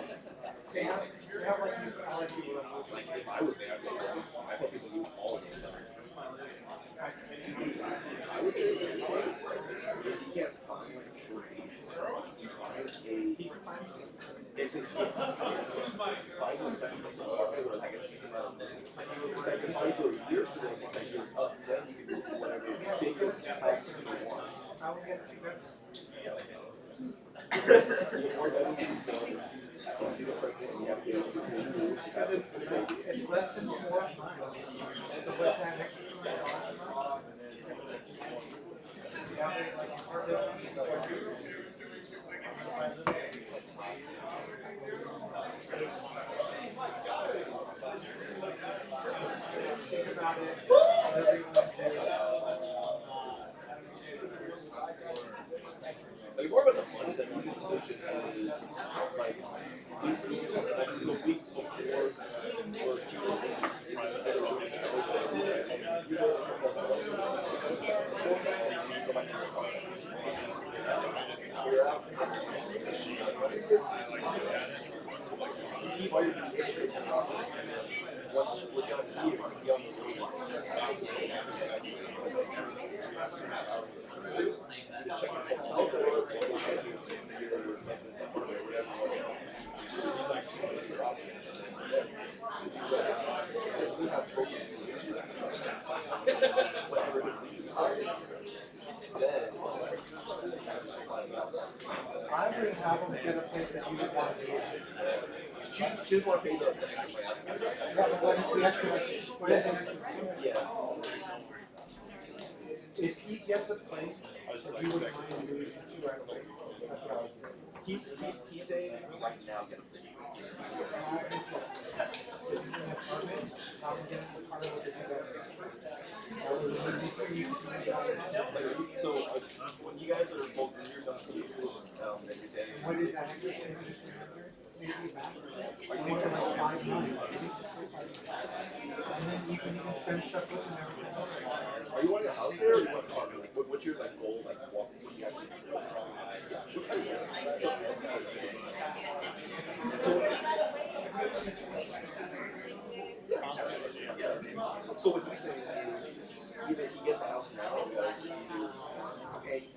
S2: They have like these college people that move.
S4: Like if I was there, I'd be like, I thought people knew all of it. I would say that if you can't find like a short piece, find a it's a find a second piece of apartment where like a decent amount of money. That can buy you a year so that when you're up, then you can move to whatever biggest house you want.
S2: How we get to go?
S4: Or better than yourself. You get pregnant and you have to be able to move.
S2: It's less than 4 months. So what's that extra $200 a month? Yeah, there's like part of think about it, whatever you want to do.
S4: Like more about the money that you just mentioned is like the week before keep all your extras once we're done here, be on the way.
S2: I would have them get a place that you would want to be in.
S4: She doesn't want to pay the extra money.
S2: Yeah, but what is the extra? What is the extra?
S4: Yeah.
S2: If he gets a place that you wouldn't mind doing two right away, that's what I would do.
S4: He's saying right now get a free.
S2: If he's in an apartment, I would get him the car with the two bedrooms first. That would be for you to make out.
S4: So when you guys are both when you're done school, and you say,
S2: What is that extra thing? Maybe back. Or you make it like 5 months. And then you can even send stuff with and everything else.
S4: are you wanting a house there or you want an apartment? Like what's your like goal? Like walking so you actually So what he's saying is either he gets the house now or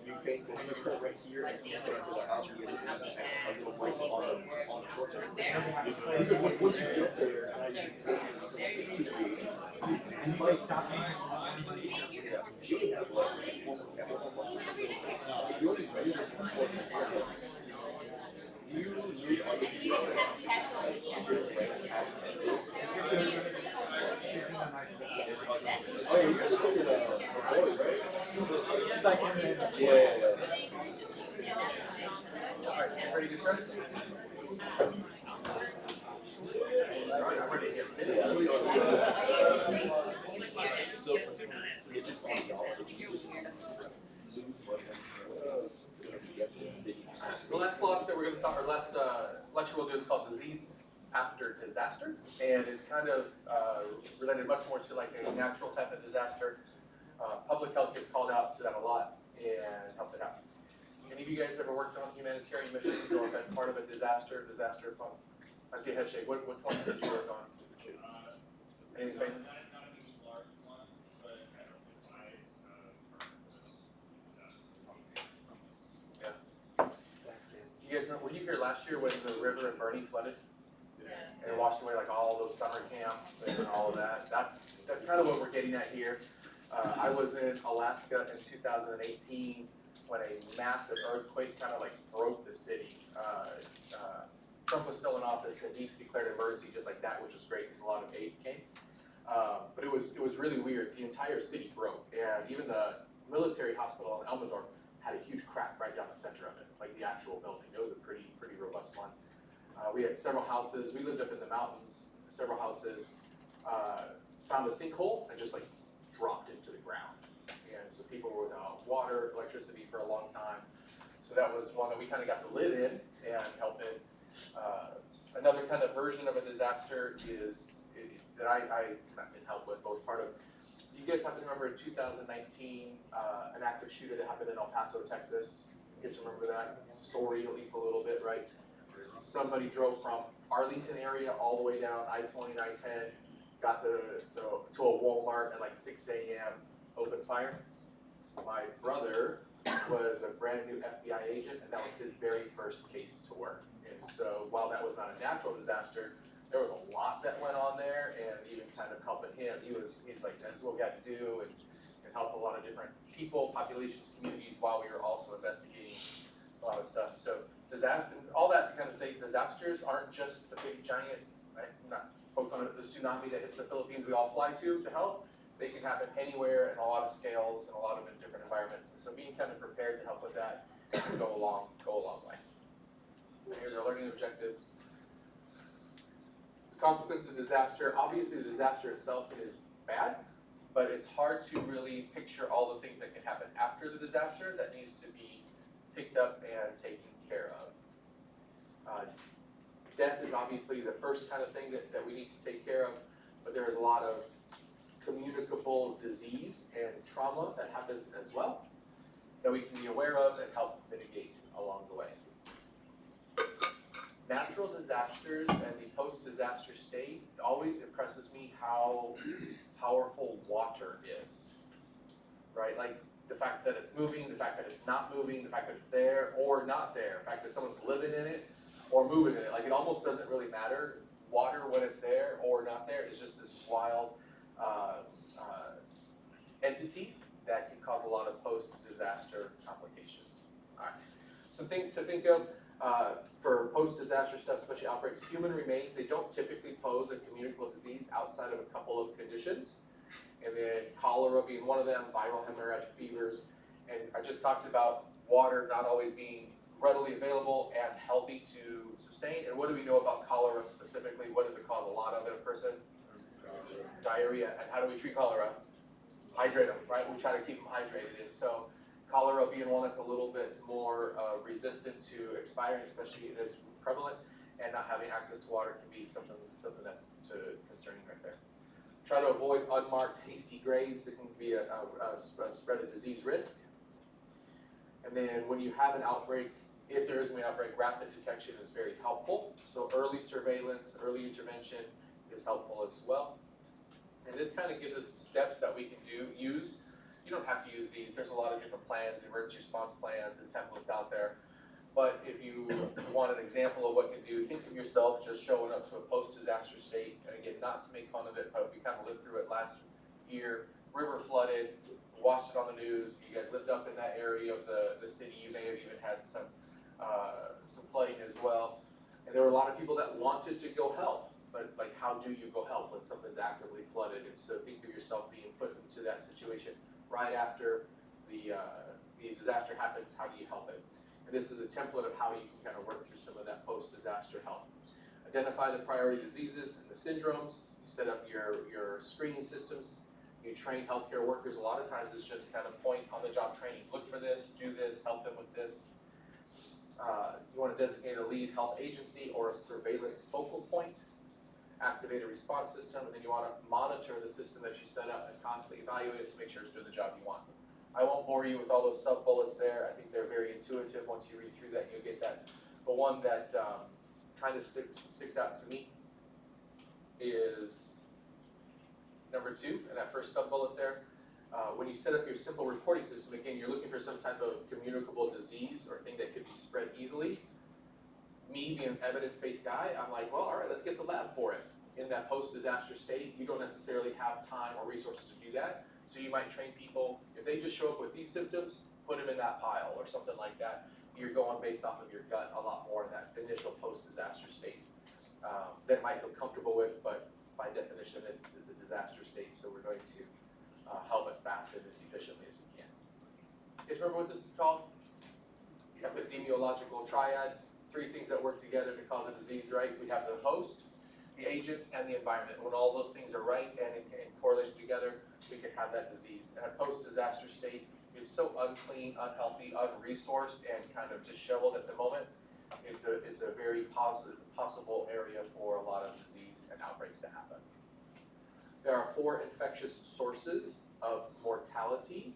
S4: you pay for the current right here and you pay for the house and you get a little break on the short term. Because once you get there, now you can say
S2: And you might stop paying your money.
S4: yeah, you only have like if you only use it for 4 months, you need all the
S2: She's in a nice place.
S4: oh, yeah, you're looking at a boy, right?
S2: She's like in the
S4: Yeah.
S1: Alright, ready to start? Alright, I'm ready to get finished.
S4: So, it's just $1.
S1: The last block that we're going to talk, our last lecture we'll do is called Disease After Disaster, and it's kind of related much more to like a natural type of disaster. Public health gets called out to that a lot and helps it out. Any of you guys ever worked on humanitarian missions or been part of a disaster fund? I see a head shake. Which one did you work on? Anything famous? You guys remember, were you here last year when the river in Bernie flooded? And it washed away like all those summer camps and all of that. That's kind of what we're getting at here. I was in Alaska in 2018 when a massive earthquake kind of like broke the city. Trump was still in office and he declared an emergency just like that, which was great because a lot of aid came. But it was really weird. The entire city broke, and even the military hospital in Elmendorf had a huge crack right down the center of it, like the actual building. It was a pretty robust one. We had several houses. We lived up in the mountains. Several houses found a sinkhole and just like dropped into the ground. And so people were without water, electricity for a long time. So that was one that we kind of got to live in and help in. Another kind of version of a disaster is that I can help with, both part of. You guys have to remember in 2019, an active shooter that happened in El Paso, Texas. Kids remember that story at least a little bit, right? Somebody drove from Arlington area all the way down I-20, I-10, got to a Walmart at like 6 a.m., opened fire. My brother was a brand new FBI agent, and that was his very first case to work. And so while that was not a natural disaster, there was a lot that went on there, and even kind of helping him, he's like, that's what we got to do, and help a lot of different people, populations, communities, while we were also investigating a lot of stuff. So disaster, all that to kind of say disasters aren't just the big giant, right? Not focused on the tsunami that hits the Philippines we all fly to help. They can happen anywhere in a lot of scales and a lot of different environments. And so being kind of prepared to help with that can go a long way. And here's our learning objectives. The consequence of disaster, obviously the disaster itself is bad, but it's hard to really picture all the things that can happen after the disaster that needs to be picked up and taken care of. Death is obviously the first kind of thing that we need to take care of, but there's a lot of communicable disease and trauma that happens as well that we can be aware of and help mitigate along the way. Natural disasters and the post-disaster state, it always impresses me how powerful water is, right? Like the fact that it's moving, the fact that it's not moving, the fact that it's there or not there, the fact that someone's living in it or moving in it. Like it almost doesn't really matter. Water, when it's there or not there, is just this wild entity that can cause a lot of post-disaster complications. All right, some things to think of for post-disaster stuff, especially outbreaks. Human remains, they don't typically pose a communicable disease outside of a couple of conditions. And then cholera being one of them, viral hemorrhagic fevers. And I just talked about water not always being readily available and healthy to sustain. And what do we know about cholera specifically? What does it cause a lot of in a person? Diarrhea. And how do we treat cholera? Hydrate them, right? We try to keep them hydrated. And so cholera being one that's a little bit more resistant to expiring, especially if it's prevalent, and not having access to water can be something that's concerning right there. Try to avoid unmarked, hasty graves that can be a spread of disease risk. And then when you have an outbreak, if there is an outbreak, rapid detection is very helpful. So early surveillance, early intervention is helpful as well. And this kind of gives us some steps that we can use. You don't have to use these. There's a lot of different plans, emergency response plans and templates out there. But if you want an example of what you can do, think of yourself just showing up to a post-disaster state. And again, not to make fun of it, but we kind of lived through it last year. River flooded, watched it on the news. You guys lived up in that area of the city. You may have even had some flooding as well. And there were a lot of people that wanted to go help. But like, how do you go help when something's actively flooded? And so think of yourself being put into that situation right after the disaster happens. How do you help it? And this is a template of how you can kind of work through some of that post-disaster help. Identify the priority diseases and the syndromes. You set up your screening systems. You train healthcare workers. A lot of times it's just kind of point on the job training. Look for this, do this, help them with this. You want to designate a lead health agency or a surveillance focal point. Activate a response system, and then you want to monitor the system that you set up and constantly evaluate it to make sure it's doing the job you want. I won't bore you with all those sub bullets there. I think they're very intuitive. Once you read through that, you'll get that. But one that kind of sticks out to me is number 2, and that first sub bullet there. When you set up your simple reporting system, again, you're looking for some type of communicable disease or thing that could be spread easily. Me being an evidence-based guy, I'm like, well, all right, let's get the lab for it. In that post-disaster state, you don't necessarily have time or resources to do that. So you might train people, if they just show up with these symptoms, put them in that pile or something like that. You're going based off of your gut a lot more in that initial post-disaster state. That might feel comfortable with, but by definition, it's a disaster state, so we're going to help as fast and as efficiently as we can. You guys remember what this is called? The epidemiological triad. 3 things that work together to cause a disease, right? We have the host, the agent, and the environment. When all those things are right and in correlation together, we can have that disease. And a post-disaster state is so unclean, unhealthy, unresourced, and kind of disheveled at the moment. It's a very possible area for a lot of disease and outbreaks to happen. There are 4 infectious sources of mortality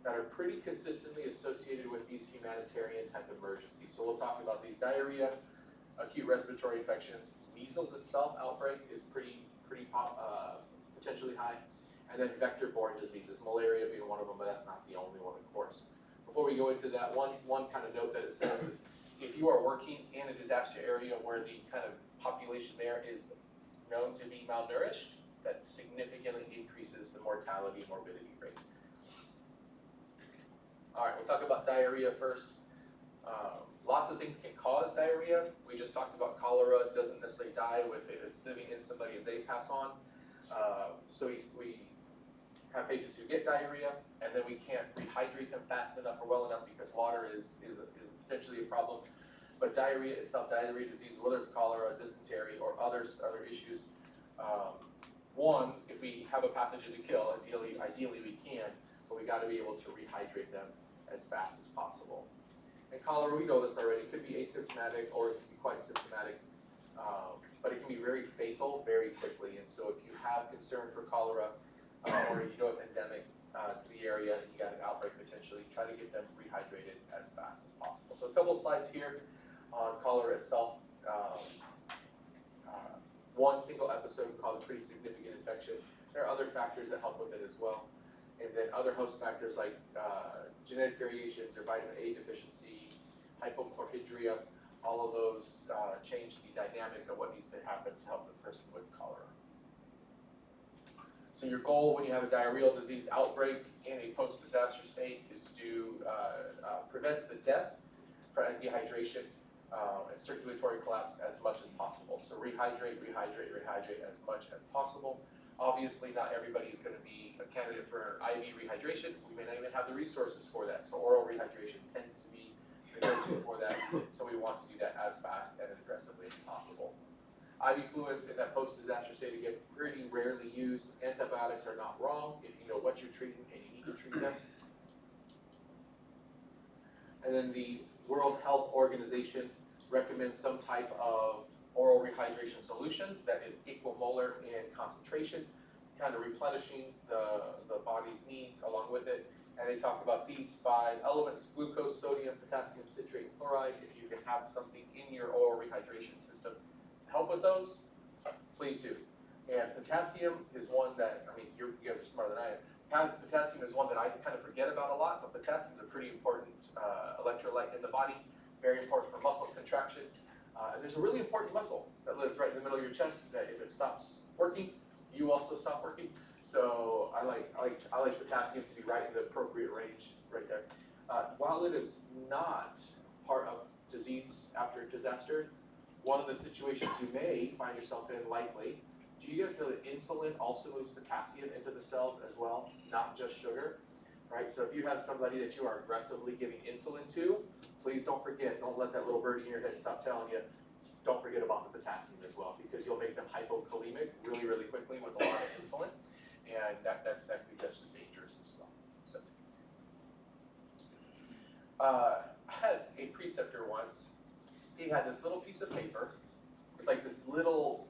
S1: that are pretty consistently associated with these humanitarian type emergencies. So we'll talk about these: diarrhea, acute respiratory infections, measles itself outbreak is pretty potentially high, and then vector-borne diseases, malaria being one of them, but that's not the only one, of course. Before we go into that, one kind of note that it says is, if you are working in a disaster area where the kind of population there is known to be malnourished, that significantly increases the mortality and morbidity rate. All right, we'll talk about diarrhea first. Lots of things can cause diarrhea. We just talked about cholera doesn't necessarily die if it is living in somebody and they pass on. So we have patients who get diarrhea, and then we can't rehydrate them fast enough or well enough because water is potentially a problem. But diarrhea itself, diarrhea disease, whether it's cholera, dysentery, or other issues, one, if we have a pathogen to kill, ideally we can, but we got to be able to rehydrate them as fast as possible. And cholera, we know this already, it could be asymptomatic or it can be quite symptomatic, but it can be very fatal very quickly. And so if you have concern for cholera, or you know it's endemic to the area and you got an outbreak potentially, try to get them rehydrated as fast as possible. So a couple slides here on cholera itself. One single episode can cause a pretty significant infection. There are other factors that help with it as well. And then other host factors like genetic variations or vitamin A deficiency, hypochlorhydria, all of those change the dynamic of what needs to happen to help the person with cholera. So your goal when you have a diarrheal disease outbreak in a post-disaster state is to prevent the death from dehydration and circulatory collapse as much as possible. So rehydrate as much as possible. Obviously, not everybody is going to be a candidate for IV rehydration. We may not even have the resources for that. So oral rehydration tends to be the go-to for that. So we want to do that as fast and aggressively as possible. IV fluids in that post-disaster state again pretty rarely used. Antibiotics are not wrong if you know what you're treating and you need to treat them. And then the World Health Organization recommends some type of oral rehydration solution that is equimolar in concentration, kind of replenishing the body's needs along with it. And they talk about these 5 elements: glucose, sodium, potassium, citrate, and chloride. If you can have something in your oral rehydration system to help with those, please do. And potassium is one that, I mean, you're smarter than I am. Potassium is one that I kind of forget about a lot, but potassium is a pretty important electrolyte in the body, very important for muscle contraction. And there's a really important muscle that lives right in the middle of your chest that if it stops working, you also stop working. So I like potassium to be right in the appropriate range right there. While it is not part of disease after disaster, one of the situations you may find yourself in likely, do you guys know that insulin also moves potassium into the cells as well, not just sugar, right? So if you have somebody that you are aggressively giving insulin to, please don't forget, don't let that little birdie in your head stop telling you, don't forget about the potassium as well, because you'll make them hypokalemic really, really quickly with a lot of insulin, and that can be just as dangerous as well. So, I had a preceptor once. He had this little piece of paper with like this little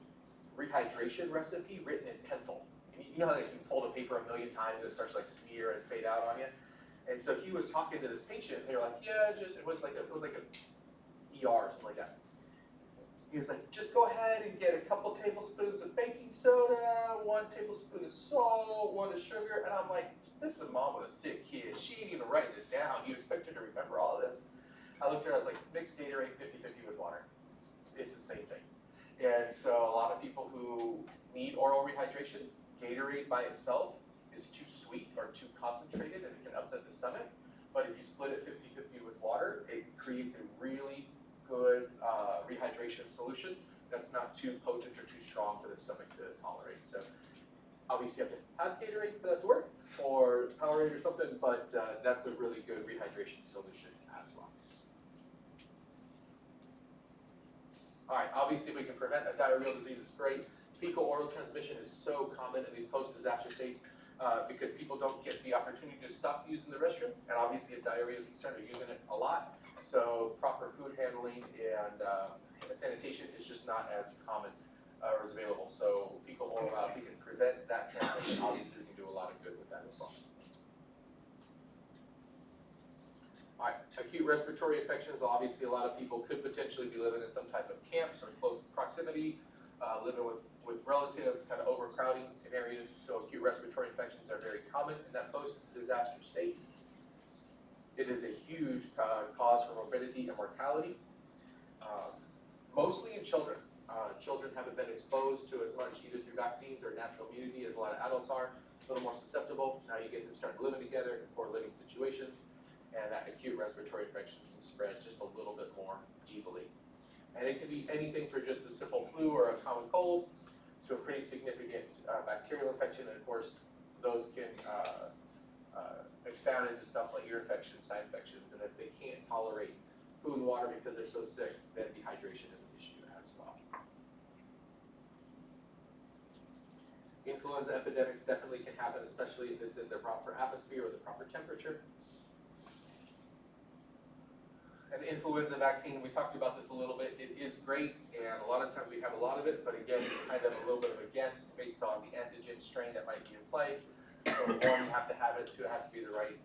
S1: rehydration recipe written in pencil. And you know how like, you fold a paper a million times and it starts to like smear and fade out on you? And so he was talking to this patient, and they were like, yeah, it was like a ER or something like that. He was like, just go ahead and get a couple tablespoons of baking soda, 1 tablespoon of salt, 1 of sugar. And I'm like, this is a mom with a sick kid. She ain't even writing this down. You expect her to remember all of this? I looked at her, I was like, mix Gatorade 50-50 with water. It's the same thing. And so a lot of people who need oral rehydration, Gatorade by itself is too sweet or too concentrated and it can upset the stomach. But if you split it 50-50 with water, it creates a really good rehydration solution that's not too potent or too strong for the stomach to tolerate. So obviously you have to have Gatorade for that to work, or Powerade or something, but that's a really good rehydration solution as well. All right, obviously if we can prevent a diarrheal disease, it's great. Fecal oral transmission is so common in these post-disaster states because people don't get the opportunity to stop using the restroom, and obviously if diarrhea is concerned, they're using it a lot. So proper food handling and sanitation is just not as common or as available. So fecal oral route, if we can prevent that transmission, obviously we can do a lot of good with that as well. Alright, acute respiratory infections, obviously a lot of people could potentially be living in some type of camps or close proximity, living with relatives, kind of overcrowding in areas, so acute respiratory infections are very common in that post-disaster state. It is a huge cause for morbidity and mortality, mostly in children. Children haven't been exposed to as much either through vaccines or natural immunity as a lot of adults are, a little more susceptible. Now you get them starting living together in poor living situations, and that acute respiratory infection can spread just a little bit more easily. And it can be anything for just a simple flu or a common cold to a pretty significant bacterial infection, and of course those can expound into stuff like ear infections, side infections, and if they can't tolerate food and water because they're so sick, then dehydration is an issue as well. Influenza epidemics definitely can happen, especially if it's in the proper atmosphere or the proper temperature. And the influenza vaccine, we talked about this a little bit, it is great, and a lot of times we have a lot of it, but again, it's kind of a little bit of a guess based on the antigen strain that might be in play. So one, you have to have it, two, it has to be the right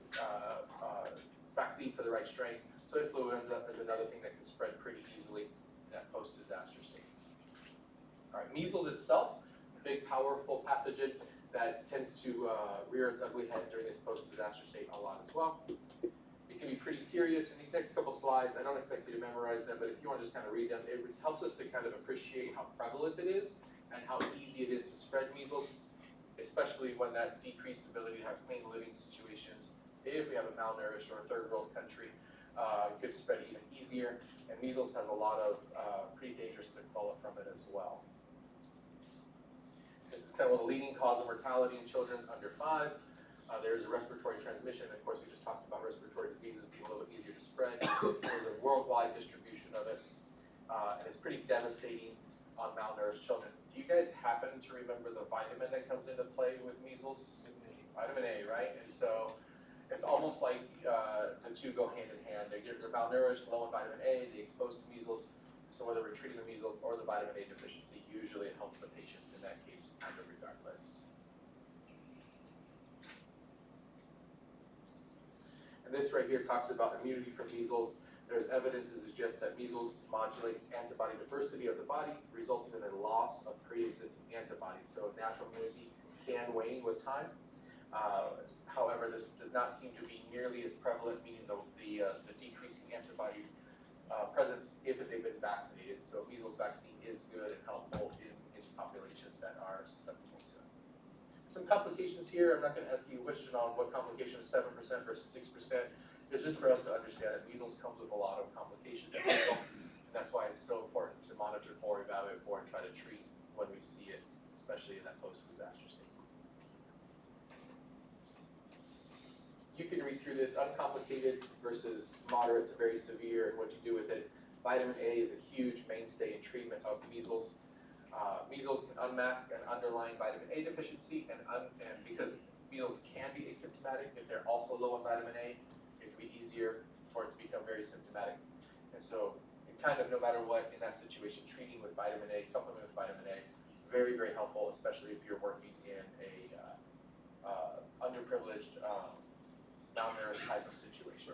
S1: vaccine for the right strain. So influenza is another thing that can spread pretty easily in that post-disaster state. All right, measles itself, a big, powerful pathogen that tends to rear its ugly head during this post-disaster state a lot as well. It can be pretty serious. In these next couple slides, I don't expect you to memorize them, but if you want to just kind of read them, it helps us to kind of appreciate how prevalent it is and how easy it is to spread measles, especially when that decreased ability to have clean living situations, if we have a malnourished or a third world country, could spread even easier. And measles has a lot of pretty dangerous sequelae from it as well. This is kind of a leading cause of mortality in children under 5. There's a respiratory transmission. Of course, we just talked about respiratory diseases being a little bit easier to spread. There's a worldwide distribution of it, and it's pretty devastating on malnourished children. Do you guys happen to remember the vitamin that comes into play with measles? Vitamin A, right? And so it's almost like the two go hand in hand. They're malnourished, low in vitamin A, they exposed to measles. So whether we're treating the measles or the vitamin A deficiency, usually it helps the patients in that case, kind of regardless. And this right here talks about immunity from measles. There's evidence to suggest that measles modulates antibody diversity of the body, resulting in a loss of pre-existing antibodies. So natural immunity can wane with time. However, this does not seem to be nearly as prevalent, meaning the decreasing antibody presence if they've been vaccinated. So measles vaccine is good and helpful in populations that are susceptible to it. Some complications here. I'm not going to ask you a question on what complication is 7% versus 6%. It's just for us to understand that measles comes with a lot of complications. And that's why it's so important to monitor for, evaluate for, and try to treat when we see it, especially in that post-disaster state. You can read through this, uncomplicated versus moderate to very severe, and what you do with it. Vitamin A is a huge mainstay in treatment of measles. Measles can unmask an underlying vitamin A deficiency, and because measles can be asymptomatic, if they're also low in vitamin A, it can be easier for it to become very symptomatic. And so, kind of no matter what in that situation, treating with vitamin A, supplement with vitamin A, very, very helpful, especially if you're working in a underprivileged, malnourished type of situation.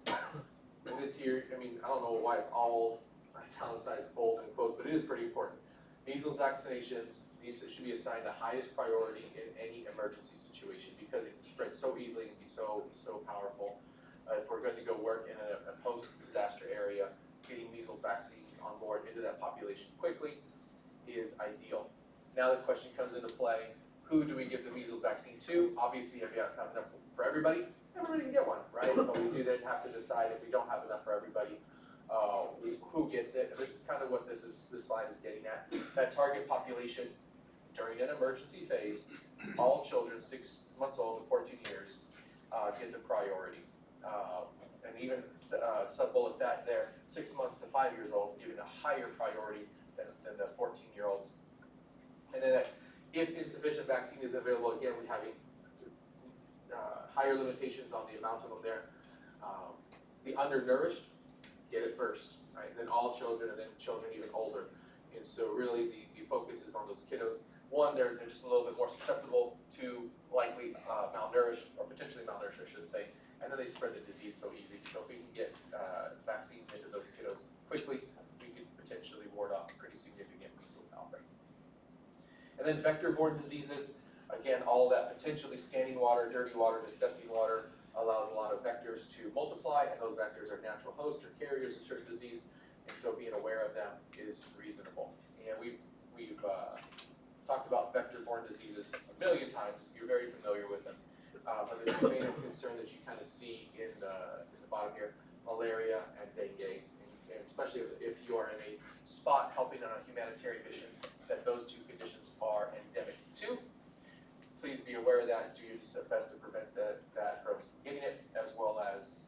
S1: And this here, I mean, I don't know why it's all italicized, bold, and quotes, but it is pretty important. Measles vaccinations, these should be assigned the highest priority in any emergency situation because it can spread so easily and be so powerful. If we're going to go work in a post-disaster area, getting measles vaccines on board into that population quickly is ideal. Now the question comes into play, who do we give the measles vaccine to? Obviously, if you have enough for everybody, everybody can get one, right? But we do then have to decide if we don't have enough for everybody, who gets it. And this is kind of what this slide is getting at. That target population during an emergency phase, all children 6 months old to 14 years get the priority. And even sub-bullet that there, 6 months to 5 years old, given a higher priority than the 14-year-olds. And then if insufficient vaccine is available, again, we're having higher limitations on the amount of them there. The undernourished get it first, right? And then all children, and then children even older. And so really the focus is on those kiddos. one, they're just a little bit more susceptible to likely malnourished, or potentially malnourished, I should say, and then they spread the disease so easy. So if we can get vaccines into those kiddos quickly, we could potentially ward off a pretty significant measles outbreak. And then vector-borne diseases, again, all that potentially standing water, dirty water, disgusting water allows a lot of vectors to multiply, and those vectors are natural hosts or carriers of certain disease, and so being aware of them is reasonable. And we've talked about vector-borne diseases a million times. You're very familiar with them. But the two main of concern that you kind of see in the bottom here, malaria and dengue, and especially if you are in a spot helping on a humanitarian mission, that those two conditions are endemic too. Please be aware of that. Do your best to prevent that from getting it, as well as